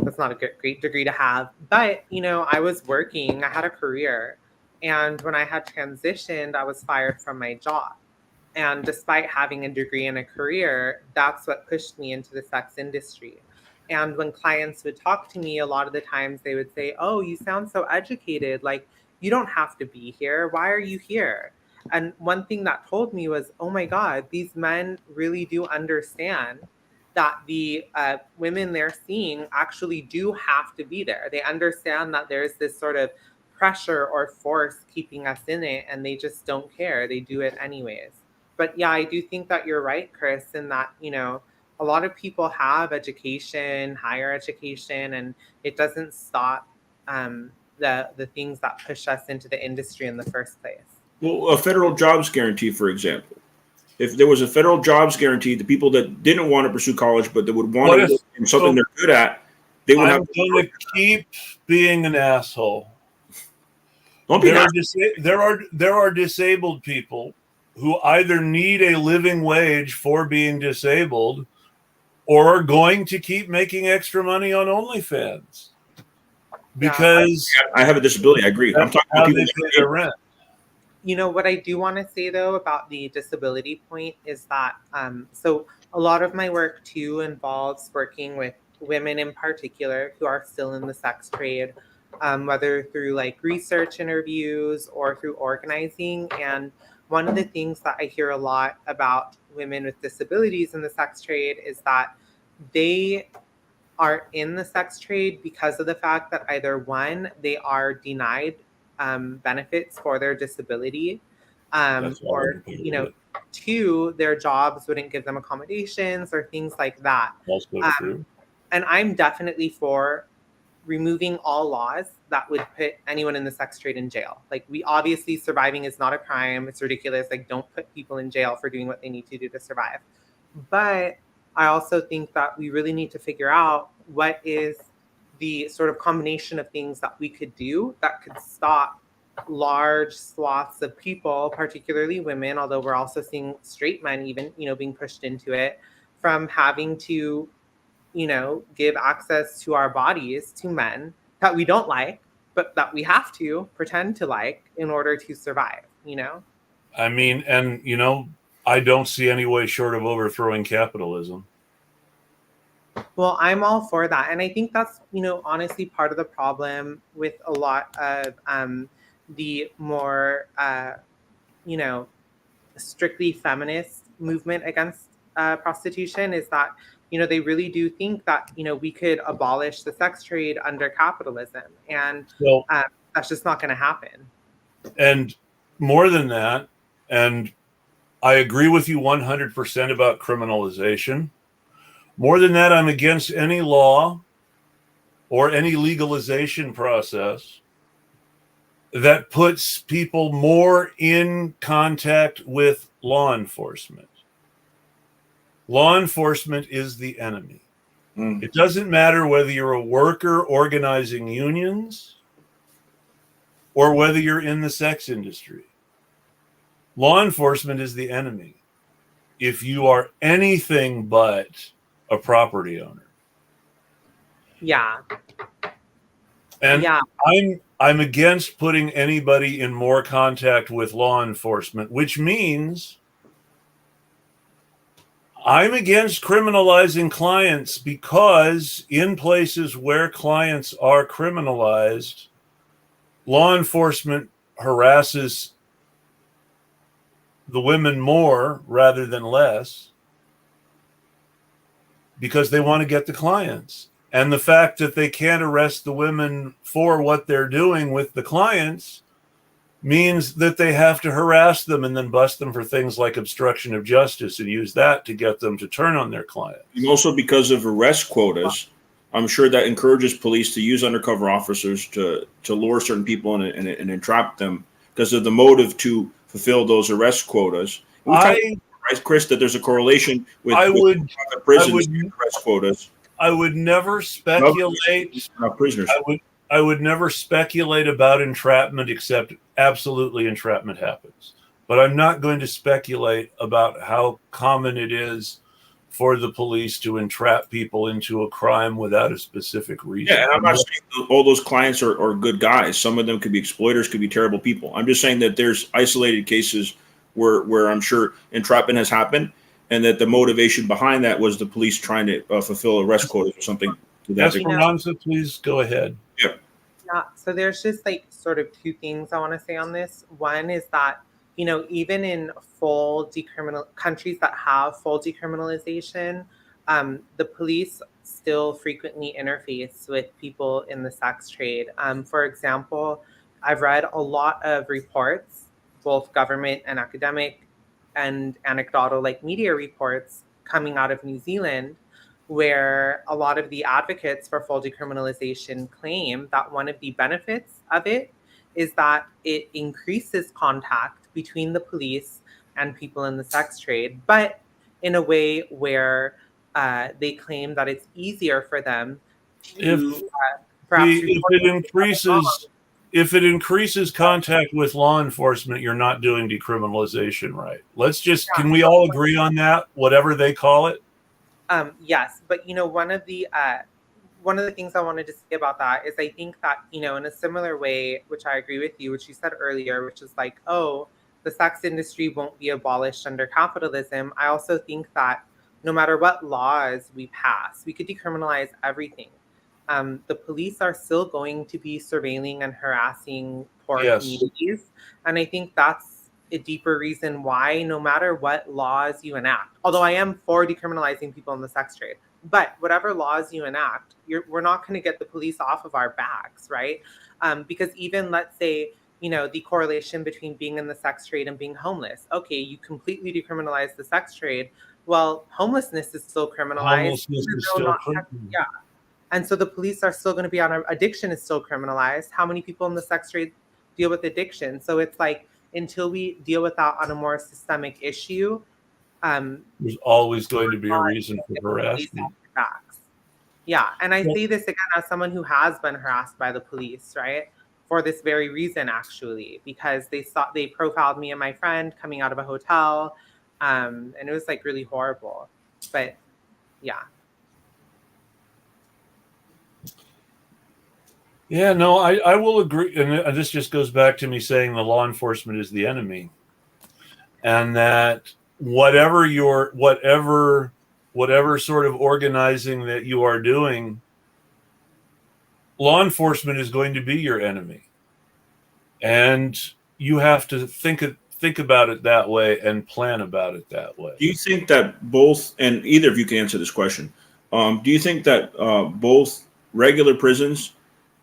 Speaker 3: that's not a great degree to have. But, I was working, I had a career. And when I had transitioned, I was fired from my job. And despite having a degree and a career, that's what pushed me into the sex industry. And when clients would talk to me, a lot of the times they would say, oh, you sound so educated. Like, you don't have to be here. Why are you here? And one thing that told me was, oh my God, these men really do understand that the women they're seeing actually do have to be there. They understand that there's this sort of pressure or force keeping us in it, and they just don't care. They do it anyways. But yeah, I do think that you're right, Chris, in that, a lot of people have education, higher education, and it doesn't stop the things that push us into the industry in the first place.
Speaker 2: Well, a federal jobs guarantee, for example. If there was a federal jobs guarantee, the people that didn't want to pursue college but that would want to look in something they're good at, they would have to
Speaker 1: keep being an asshole.
Speaker 2: Don't be
Speaker 1: there are disabled people who either need a living wage for being disabled or are going to keep making extra money on OnlyFans because
Speaker 2: I have a disability. I agree. I'm talking about people
Speaker 1: they pay their rent.
Speaker 3: You know, what I do want to say though about the disability point is that so a lot of my work too involves working with women in particular who are still in the sex trade, whether through like research interviews or through organizing. And one of the things that I hear a lot about women with disabilities in the sex trade is that they are in the sex trade because of the fact that either one, they are denied benefits for their disability, or two, their jobs wouldn't give them accommodations or things like that.
Speaker 1: Also true.
Speaker 3: And I'm definitely for removing all laws that would put anyone in the sex trade in jail. Like, we obviously, surviving is not a crime. It's ridiculous. Like, don't put people in jail for doing what they need to do to survive. But I also think that we really need to figure out what is the sort of combination of things that we could do that could stop large swaths of people, particularly women, although we're also seeing straight men even, being pushed into it, from having to, give access to our bodies to men that we don't like, but that we have to pretend to like in order to survive,
Speaker 1: I mean, and, I don't see any way short of overthrowing capitalism.
Speaker 3: Well, I'm all for that. And I think that's, honestly part of the problem with a lot of the more, strictly feminist movement against prostitution is that, they really do think that, we could abolish the sex trade under capitalism. And that's just not going to happen.
Speaker 1: And more than that, and I agree with you 100% about criminalization. More than that, I'm against any law or any legalization process that puts people more in contact with law enforcement. Law enforcement is the enemy. It doesn't matter whether you're a worker organizing unions or whether you're in the sex industry. Law enforcement is the enemy if you are anything but a property owner.
Speaker 3: Yeah.
Speaker 1: And
Speaker 3: yeah.
Speaker 1: I'm against putting anybody in more contact with law enforcement, which means I'm against criminalizing clients, because in places where clients are criminalized, law enforcement harasses the women more rather than less because they want to get the clients. And the fact that they can't arrest the women for what they're doing with the clients means that they have to harass them and then bust them for things like obstruction of justice and use that to get them to turn on their clients.
Speaker 2: And also because of arrest quotas, I'm sure that encourages police to use undercover officers to lure certain people and entrap them because of the motive to fulfill those arrest quotas. Chris, that there's a correlation with prisons and arrest quotas.
Speaker 1: I would never speculate.
Speaker 2: Prisoners.
Speaker 1: I would never speculate about entrapment, except absolutely entrapment happens. But I'm not going to speculate about how common it is for the police to entrap people into a crime without a specific reason.
Speaker 2: Yeah, and I'm not saying all those clients are good guys. Some of them could be exploiters, could be terrible people. I'm just saying that there's isolated cases where I'm sure entrapment has happened, and that the motivation behind that was the police trying to fulfill arrest quotas or something.
Speaker 1: Esperanza, please go ahead.
Speaker 3: Yeah, so there's just like sort of two things I want to say on this. One is that, even in countries that have full decriminalization, the police still frequently interface with people in the sex trade. For example, I've read a lot of reports, both government and academic and anecdotal, like media reports coming out of New Zealand, where a lot of the advocates for full decriminalization claim that one of the benefits of it is that it increases contact between the police and people in the sex trade, but in a way where they claim that it's easier for them to
Speaker 1: if it increases contact with law enforcement, you're not doing decriminalization right. Can we all agree on that, whatever they call it?
Speaker 3: Yes, but one of the things I wanted to say about that is I think that, in a similar way, which I agree with you, which you said earlier, which is like, oh, the sex industry won't be abolished under capitalism. I also think that no matter what laws we pass, we could decriminalize everything. The police are still going to be surveilling and harassing poor communities. And I think that's a deeper reason why, no matter what laws you enact, although I am for decriminalizing people in the sex trade, but whatever laws you enact, we're not going to get the police off of our backs, right? Because even, let's say, the correlation between being in the sex trade and being homeless. Okay, you completely decriminalize the sex trade. Well, homelessness is still criminalized. Yeah. And so the police are still going to be on addiction is still criminalized. How many people in the sex trade deal with addiction? So it's like, until we deal with that on a more systemic issue,
Speaker 1: there's always going to be a reason for harassment.
Speaker 3: Yeah, and I say this again as someone who has been harassed by the police, right? For this very reason, actually, because they profiled me and my friend coming out of a hotel, and it was like really horrible. But yeah.
Speaker 1: Yeah, no, I will agree. And this just goes back to me saying the law enforcement is the enemy. And that whatever sort of organizing that you are doing, law enforcement is going to be your enemy. And you have to think about it that way and plan about it that way.
Speaker 2: Do you think that both, and either of you can answer this question, do you think that both regular prisons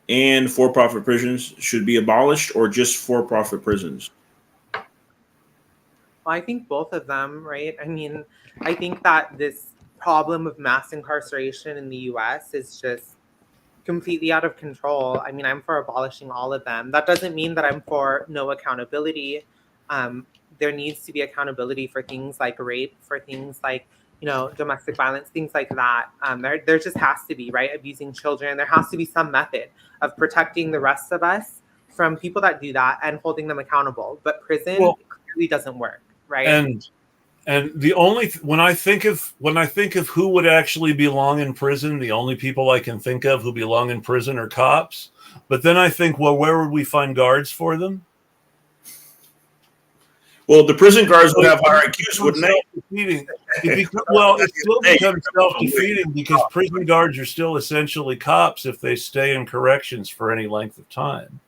Speaker 2: and for-profit prisons should be abolished, or just for-profit prisons?
Speaker 3: Well, I think both of them, right? I mean, I think that this problem of mass incarceration in the US is just completely out of control. I mean, I'm for abolishing all of them. That doesn't mean that I'm for no accountability. There needs to be accountability for things like rape, for things like, domestic violence, things like that. There just has to be, right? Abusing children. There has to be some method of protecting the rest of us from people that do that and holding them accountable. But prison clearly doesn't work, right?
Speaker 1: And the only when I think of who would actually belong in prison, the only people I can think of who belong in prison are cops. But then I think, well, where would we find guards for them?
Speaker 2: Well, the prison guards would have higher IQs, wouldn't they?
Speaker 1: It still becomes self-defeating because prison guards are still essentially cops if they stay in corrections for any length of time.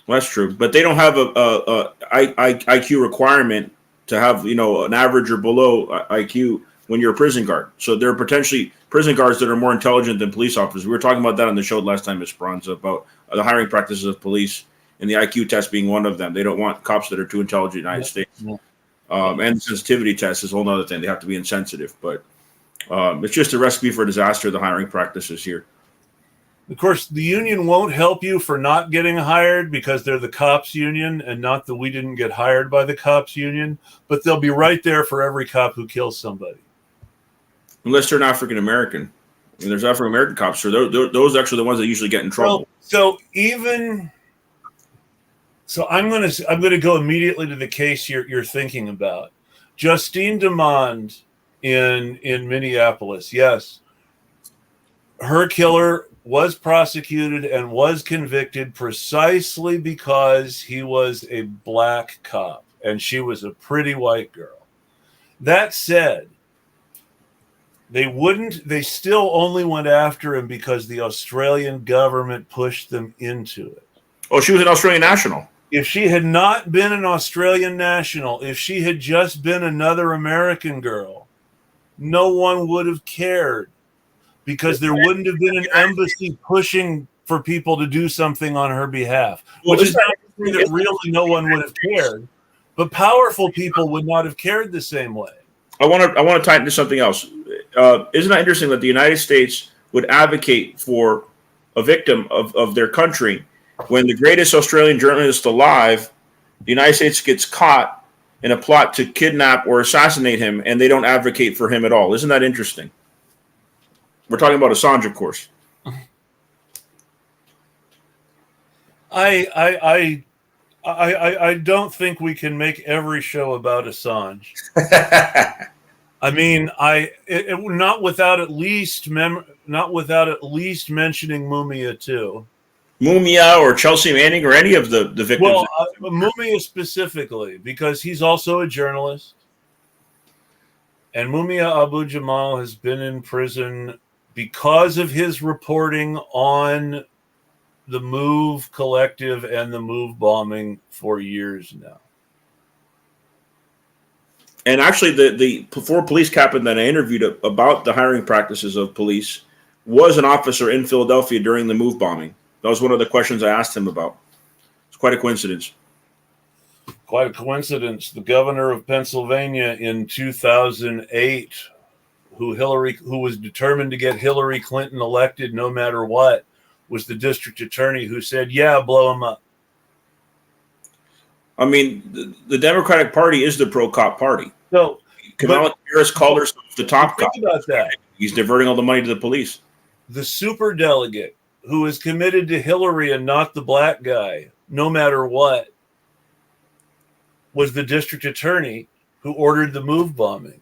Speaker 2: Well, that's true, but they don't have a IQ requirement to have an average or below IQ when you're a prison guard. So there are potentially prison guards that are more intelligent than police officers. We were talking about that on the show last time, Esperanza, about the hiring practices of police. And the IQ test being one of them. They don't want cops that are too intelligent in the United States. And the sensitivity test is a whole other thing. They have to be insensitive. But it's just a recipe for disaster, the hiring practices here.
Speaker 1: Of course, the union won't help you for not getting hired because they're the cops union and not that we didn't get hired by the cops union. But they'll be right there for every cop who kills somebody.
Speaker 2: Unless they're an African-American. And there's African-American cops. So those are actually the ones that usually get in trouble.
Speaker 1: So I'm gonna go immediately to the case you're thinking about. Justine Demond in Minneapolis. Yes. Her killer was prosecuted and was convicted precisely because he was a black cop and she was a pretty white girl. That said, they still only went after him because the Australian government pushed them into it.
Speaker 2: Oh, she was an Australian national.
Speaker 1: If she had not been an Australian national, if she had just been another American girl, no one would have cared because there wouldn't have been an embassy pushing for people to do something on her behalf, which is not to say that really no one would have cared, but powerful people would not have cared the same way.
Speaker 2: I want to tie into something else. Isn't that interesting that the United States would advocate for a victim of their country when the greatest Australian journalist alive, the United States gets caught in a plot to kidnap or assassinate him, and they don't advocate for him at all? Isn't that interesting? We're talking about Assange, of course.
Speaker 1: I don't think we can make every show about Assange. I mean, not without at least mentioning Mumia too.
Speaker 2: Mumia or Chelsea Manning or any of the victims.
Speaker 1: Well, Mumia specifically, because he's also a journalist. And Mumia Abu Jamal has been in prison because of his reporting on the MOVE collective and the MOVE bombing for years now.
Speaker 2: And actually, the former police captain that I interviewed about the hiring practices of police was an officer in Philadelphia during the MOVE bombing. That was one of the questions I asked him about. It's quite a coincidence.
Speaker 1: Quite a coincidence. The governor of Pennsylvania in 2008, who was determined to get Hillary Clinton elected no matter what, was the district attorney who said, "Yeah, blow him up."
Speaker 2: I mean, the Democratic Party is the pro-cop party.
Speaker 1: So
Speaker 2: Kamala Harris called herself the top cop.
Speaker 1: Think about that.
Speaker 2: He's diverting all the money to the police.
Speaker 1: The superdelegate who is committed to Hillary and not the black guy, no matter what, was the district attorney who ordered the MOVE bombing.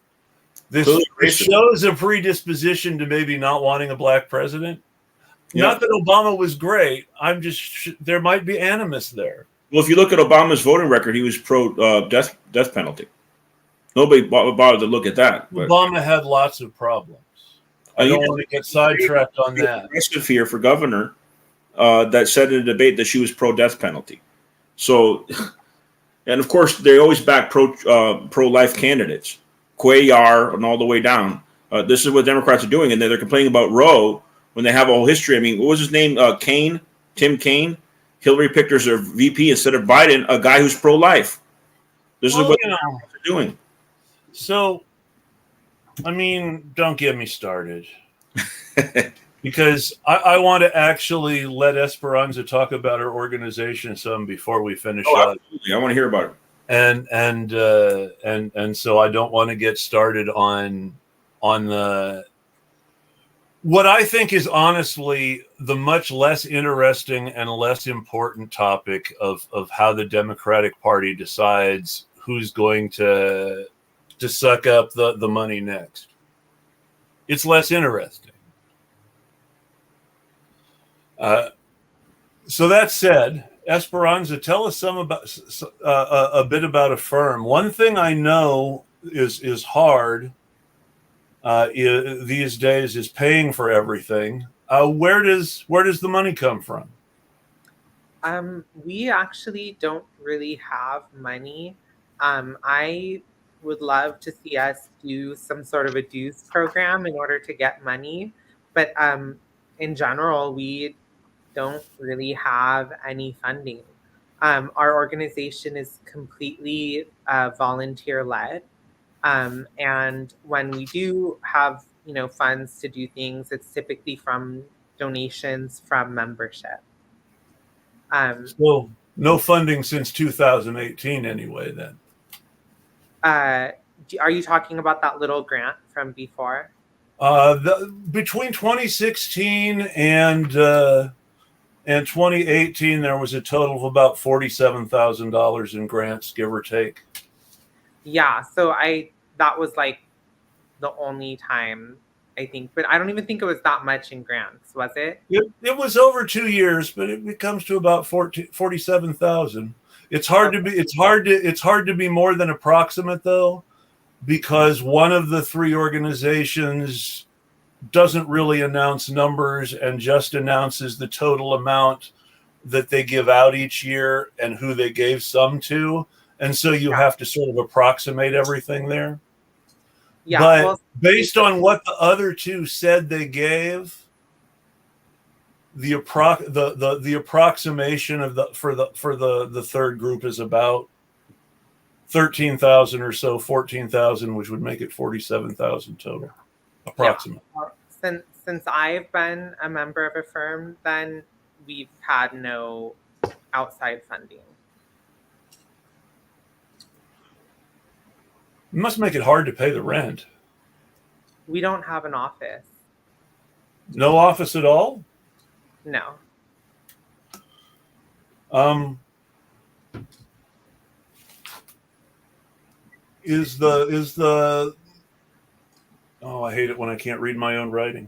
Speaker 1: This shows a predisposition to maybe not wanting a black president. Yeah. Not that Obama was great. There might be animus there.
Speaker 2: Well, if you look at Obama's voting record, he was pro death penalty. Nobody bothered to look at that.
Speaker 1: But Obama had lots of problems. I don't want to get sidetracked on that.
Speaker 2: Progressive here for governor that said in a debate that she was pro death penalty. So, and of course, they always back pro life candidates, Cuellar and all the way down. This is what Democrats are doing, and they're complaining about Roe when they have a whole history. I mean, what was his name? Tim Kaine. Hillary picked her as her VP instead of Biden, a guy who's pro-life. This is what they're doing.
Speaker 1: So, I mean, don't get me started. Because I want to actually let Esperanza talk about her organization some before we finish up.
Speaker 2: Absolutely. I want to hear about
Speaker 1: it. And so I don't want to get started on the what I think is honestly the much less interesting and less important topic of how the Democratic Party decides who's going to suck up the money next. It's less interesting. So that said, Esperanza, tell us a bit about Af3rm. One thing I know is hard these days is paying for everything. Where does the money come from?
Speaker 3: We actually don't really have money. I would love to see us do some sort of a dues program in order to get money. But in general, we don't really have any funding. Our organization is completely volunteer-led. And when we do have, funds to do things, it's typically from donations from membership.
Speaker 1: So no funding since 2018 anyway, then.
Speaker 3: Are you talking about that little grant from before?
Speaker 1: Between 2016 and 2018, there was a total of about $47,000 in grants, give or take.
Speaker 3: Yeah, so that was like the only time, I think, but I don't even think it was that much in grants, was it?
Speaker 1: It was over 2 years, but it comes to about 47,000. It's hard to be more than approximate though, because one of the three organizations doesn't really announce numbers and just announces the total amount that they give out each year and who they gave some to. And so you have to sort of approximate everything there. Yeah, but based on what the other two said they gave, the approximation of for the third group is about 13,000 or so, 14,000, which would make it 47,000 total, approximately.
Speaker 3: Yeah. Since I've been a member of Af3rm, then we've had no outside funding.
Speaker 1: It must make it hard to pay the rent.
Speaker 3: We don't have an office.
Speaker 1: No office at all?
Speaker 3: No.
Speaker 1: Is the oh, I hate it when I can't read my own writing.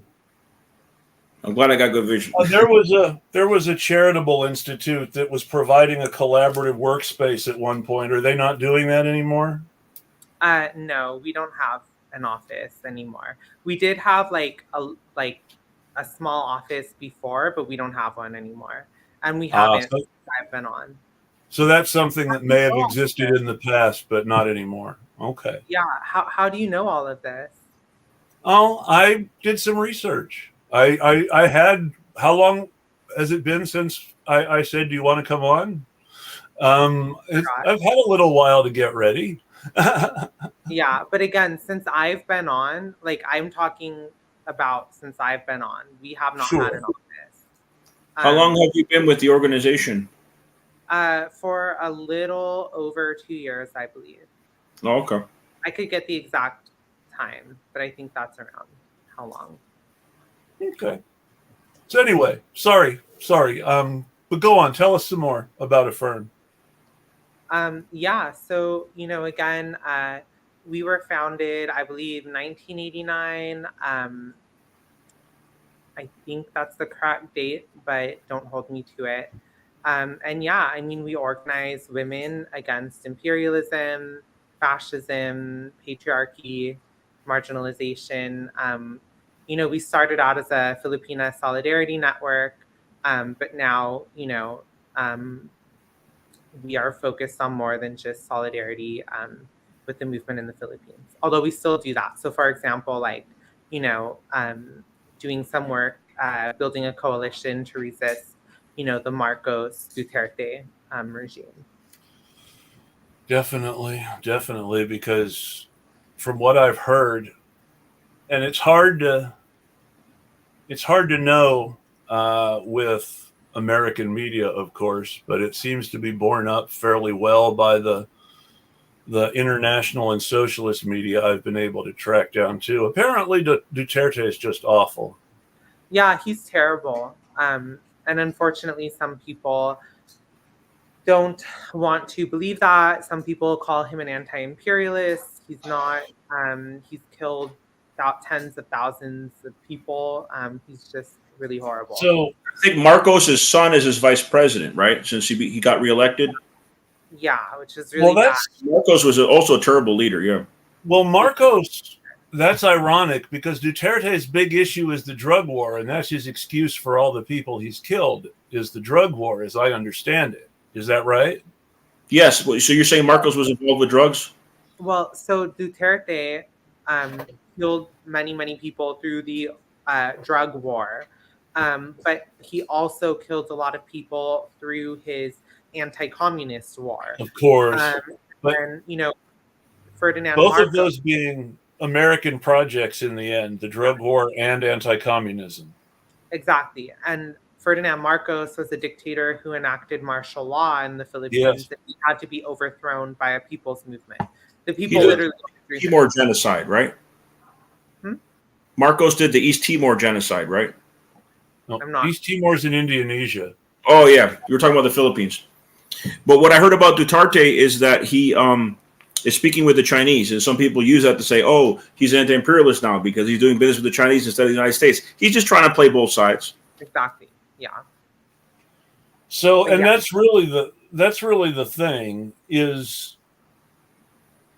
Speaker 2: I'm glad I got good vision.
Speaker 1: There was a charitable institute that was providing a collaborative workspace at one point. Are they not doing that anymore?
Speaker 3: No, we don't have an office anymore. We did have like a small office before, but we don't have one anymore, and we haven't since I've been on.
Speaker 1: So that's something that may have existed in the past, but not anymore. Okay.
Speaker 3: Yeah. How do you know all of this?
Speaker 1: Oh, I did some research. I had, how long has it been since I said, do you want to come on? I've had a little while to get ready.
Speaker 3: Yeah, but again, since I've been on, like I'm talking about since I've been on, we have not had an office.
Speaker 2: How long have you been with the organization?
Speaker 3: For a little over 2 years, I believe.
Speaker 2: Oh, okay.
Speaker 3: I could get the exact time, but I think that's around how long.
Speaker 1: Okay. So anyway, sorry. But go on, tell us some more about Af3rm.
Speaker 3: Yeah, so, again, we were founded, I believe, 1989. I think that's the correct date, but don't hold me to it. And yeah, I mean, we organize women against imperialism, fascism, patriarchy, marginalization. We started out as a Filipina solidarity network, but now, we are focused on more than just solidarity with the movement in the Philippines, although we still do that. So for example, doing some work, building a coalition to resist, the Marcos Duterte regime.
Speaker 1: Definitely, because from what I've heard, and it's hard to know with American media, of course, but it seems to be borne up fairly well by the international and socialist media I've been able to track down too. Apparently, Duterte is just awful.
Speaker 3: Yeah, he's terrible. And unfortunately, some people don't want to believe that. Some people call him an anti-imperialist. He's not. He's killed about tens of thousands of people. He's just really horrible.
Speaker 2: So I think Marcos' son is his vice president, right? Since he got reelected.
Speaker 3: Yeah, which is really bad.
Speaker 2: Marcos was also a terrible leader. Yeah.
Speaker 1: Well, Marcos, that's ironic because Duterte's big issue is the drug war, and that's his excuse for all the people he's killed is the drug war, as I understand it. Is that right?
Speaker 2: Yes. So you're saying Marcos was involved with drugs?
Speaker 3: Well, so Duterte killed many people through the drug war, but he also killed a lot of people through his anti-communist war.
Speaker 1: Of course.
Speaker 3: And, Ferdinand
Speaker 1: both
Speaker 3: Marcos,
Speaker 1: of those being American projects in the end, the drug war and anti-communism.
Speaker 3: Exactly. And Ferdinand Marcos was a dictator who enacted martial law in the Philippines.
Speaker 1: Yes.
Speaker 3: That he had to be overthrown by a people's movement. The people literally...
Speaker 2: East Timor genocide, right? Marcos did the East Timor genocide, right?
Speaker 1: No,
Speaker 3: I'm not.
Speaker 1: East Timor's in Indonesia.
Speaker 2: Oh, yeah. You were talking about the Philippines. But what I heard about Duterte is that he is speaking with the Chinese. And some people use that to say, oh, he's anti-imperialist now because he's doing business with the Chinese instead of the United States. He's just trying to play both sides.
Speaker 3: Exactly. Yeah.
Speaker 1: So, and that's really the thing is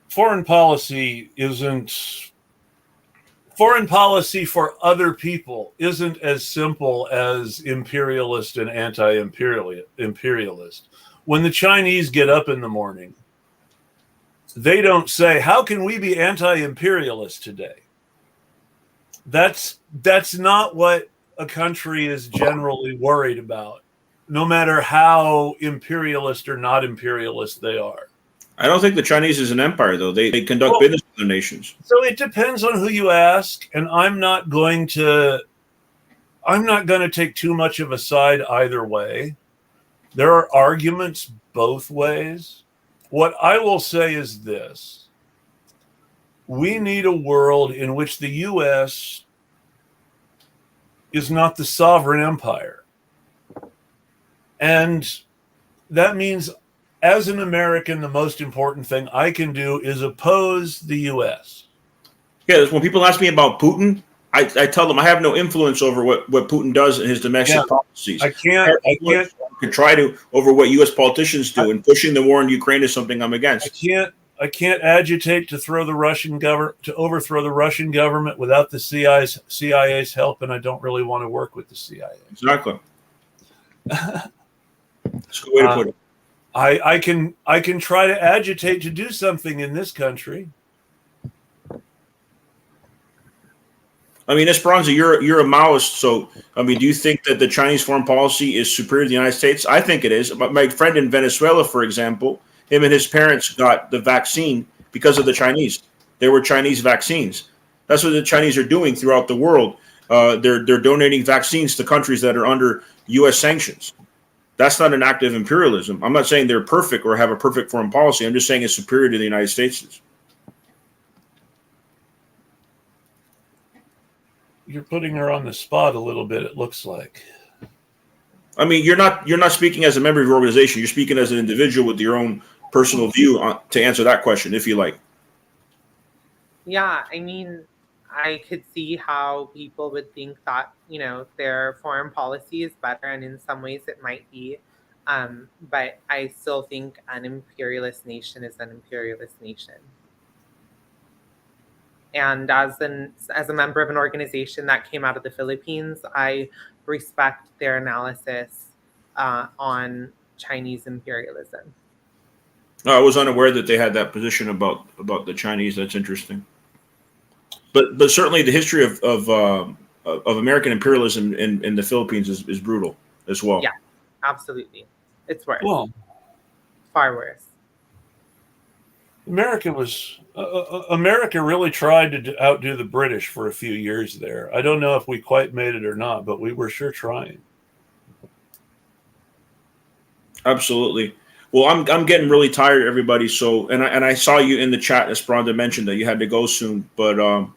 Speaker 1: foreign policy for other people isn't as simple as imperialist and anti-imperialist. When the Chinese get up in the morning, they don't say, how can we be anti-imperialist today? That's not what a country is generally worried about, no matter how imperialist or not imperialist they are.
Speaker 2: I don't think the Chinese is an empire, though. They conduct business with other nations.
Speaker 1: So it depends on who you ask, and I'm not going to take too much of a side either way. There are arguments both ways. What I will say is this. We need a world in which the U.S. is not the sovereign empire. And that means as an American, the most important thing I can do is oppose the U.S.
Speaker 2: Yeah, when people ask me about Putin, I tell them I have no influence over what Putin does in his domestic policies.
Speaker 1: I can't
Speaker 2: try to over what U.S. politicians do, and pushing the war in Ukraine is something I'm against.
Speaker 1: I can't agitate to overthrow the Russian government without the CIA's help, and I don't really want to work with the CIA.
Speaker 2: Exactly. That's a good way to put it.
Speaker 1: I can try to agitate to do something in this country.
Speaker 2: I mean, Esperanza, you're a Maoist, so I mean, do you think that the Chinese foreign policy is superior to the United States? I think it is. But my friend in Venezuela, for example, him and his parents got the vaccine because of the Chinese. There were Chinese vaccines. That's what the Chinese are doing throughout the world. They're donating vaccines to countries that are under U.S. sanctions. That's not an act of imperialism. I'm not saying they're perfect or have a perfect foreign policy. I'm just saying it's superior to the United States.
Speaker 1: You're putting her on the spot a little bit, it looks like.
Speaker 2: I mean, you're not speaking as a member of your organization. You're speaking as an individual with your own personal view to answer that question, if you like.
Speaker 3: Yeah, I mean, I could see how people would think that, their foreign policy is better, and in some ways it might be. But I still think an imperialist nation is an imperialist nation. And as a member of an organization that came out of the Philippines, I respect their analysis on Chinese imperialism.
Speaker 2: No, I was unaware that they had that position about the Chinese. That's interesting. But certainly the history of American imperialism in the Philippines is brutal as well.
Speaker 3: Yeah, absolutely. It's worse.
Speaker 1: Well,
Speaker 3: far worse.
Speaker 1: America really tried to outdo the British for a few years there. I don't know if we quite made it or not, but we were sure trying.
Speaker 2: Absolutely. Well, I'm getting really tired, everybody. So, and I saw you in the chat, Esperanza mentioned that you had to go soon. But I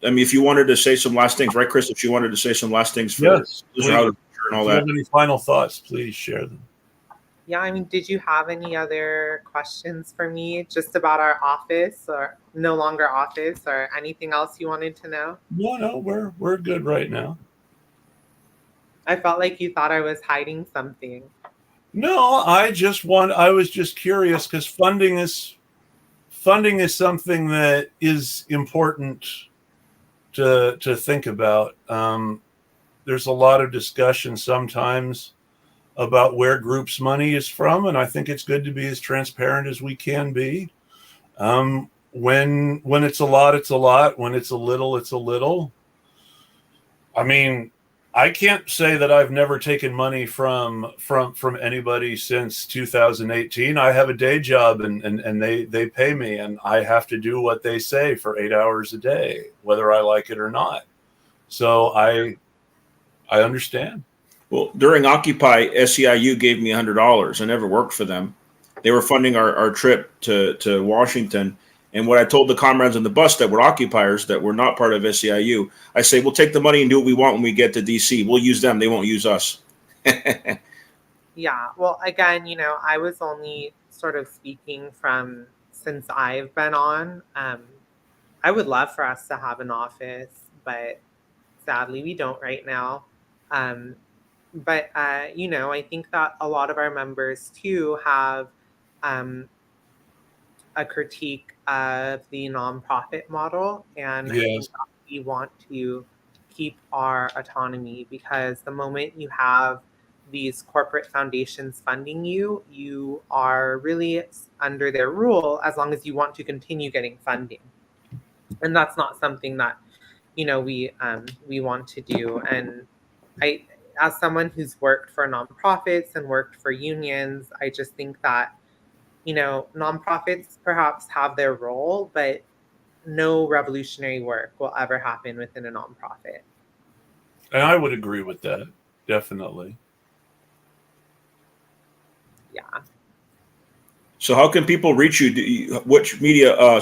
Speaker 2: mean, if you wanted to say some last things, right, Chris? If you wanted to say some last things for
Speaker 1: yes,
Speaker 2: and all
Speaker 1: if you
Speaker 2: that.
Speaker 1: have any final thoughts, please share them.
Speaker 3: Yeah, I mean, did you have any other questions for me just about our office or no longer office or anything else you wanted to know?
Speaker 1: No, we're good right now.
Speaker 3: I felt like you thought I was hiding something.
Speaker 1: No, I was just curious because funding is something that is important to think about. There's a lot of discussion sometimes about where groups' money is from, and I think it's good to be as transparent as we can be. When it's a lot, it's a lot. When it's a little, it's a little. I mean, I can't say that I've never taken money from anybody since 2018. I have a day job and they pay me, and I have to do what they say for 8 hours a day, whether I like it or not. So I understand.
Speaker 2: Well, during Occupy, SEIU gave me $100. I never worked for them. They were funding our trip to Washington. And what I told the comrades on the bus that were occupiers, that were not part of SEIU, I say, we'll take the money and do what we want when we get to DC. We'll use them. They won't use us.
Speaker 3: Yeah. Well, again, I was only sort of speaking from since I've been on. I would love for us to have an office, but sadly we don't right now. But I think that a lot of our members too have a critique of the nonprofit model, and
Speaker 1: Yes.
Speaker 3: I think that we want to keep our autonomy, because the moment you have these corporate foundations funding you, you are really under their rule as long as you want to continue getting funding, and that's not something that we want to do. And as someone who's worked for nonprofits and worked for unions, I just think that, nonprofits perhaps have their role, but no revolutionary work will ever happen within a nonprofit.
Speaker 1: And I would agree with that, definitely.
Speaker 3: Yeah.
Speaker 2: So how can people reach you? Which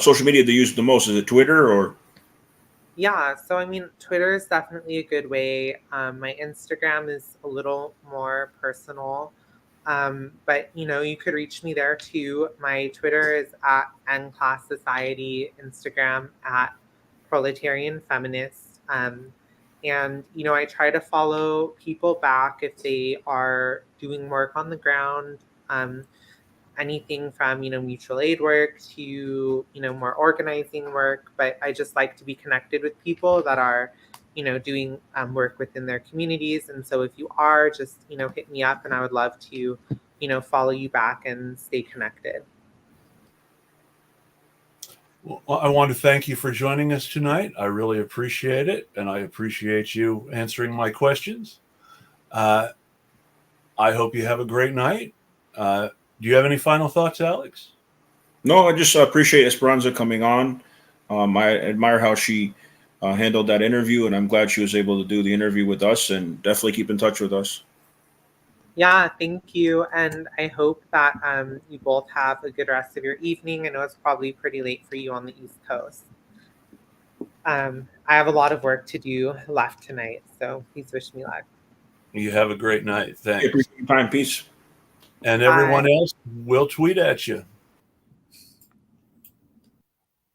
Speaker 2: social media do you use the most? Is it Twitter or?
Speaker 3: Yeah, so I mean, Twitter is definitely a good way. My Instagram is a little more personal. But you could reach me there too. My Twitter is at @Class Society, Instagram at Proletarian Feminist. And I try to follow people back if they are doing work on the ground. Anything from mutual aid work to more organizing work, but I just like to be connected with people that are doing work within their communities. And so if you are, just hit me up, and I would love to follow you back and stay connected.
Speaker 1: Well, I want to thank you for joining us tonight. I really appreciate it, and I appreciate you answering my questions. I hope you have a great night. Do you have any final thoughts, Alex?
Speaker 2: No, I just appreciate Esperanza coming on. I admire how she handled that interview, and I'm glad she was able to do the interview with us, and definitely keep in touch with us.
Speaker 3: Yeah, thank you. And I hope that you both have a good rest of your evening. I know it's probably pretty late for you on the East Coast. I have a lot of work to do left tonight, so please wish me luck.
Speaker 1: You have a great night. Thanks.
Speaker 2: Appreciate your time. Peace.
Speaker 1: And everyone else, we'll tweet at you.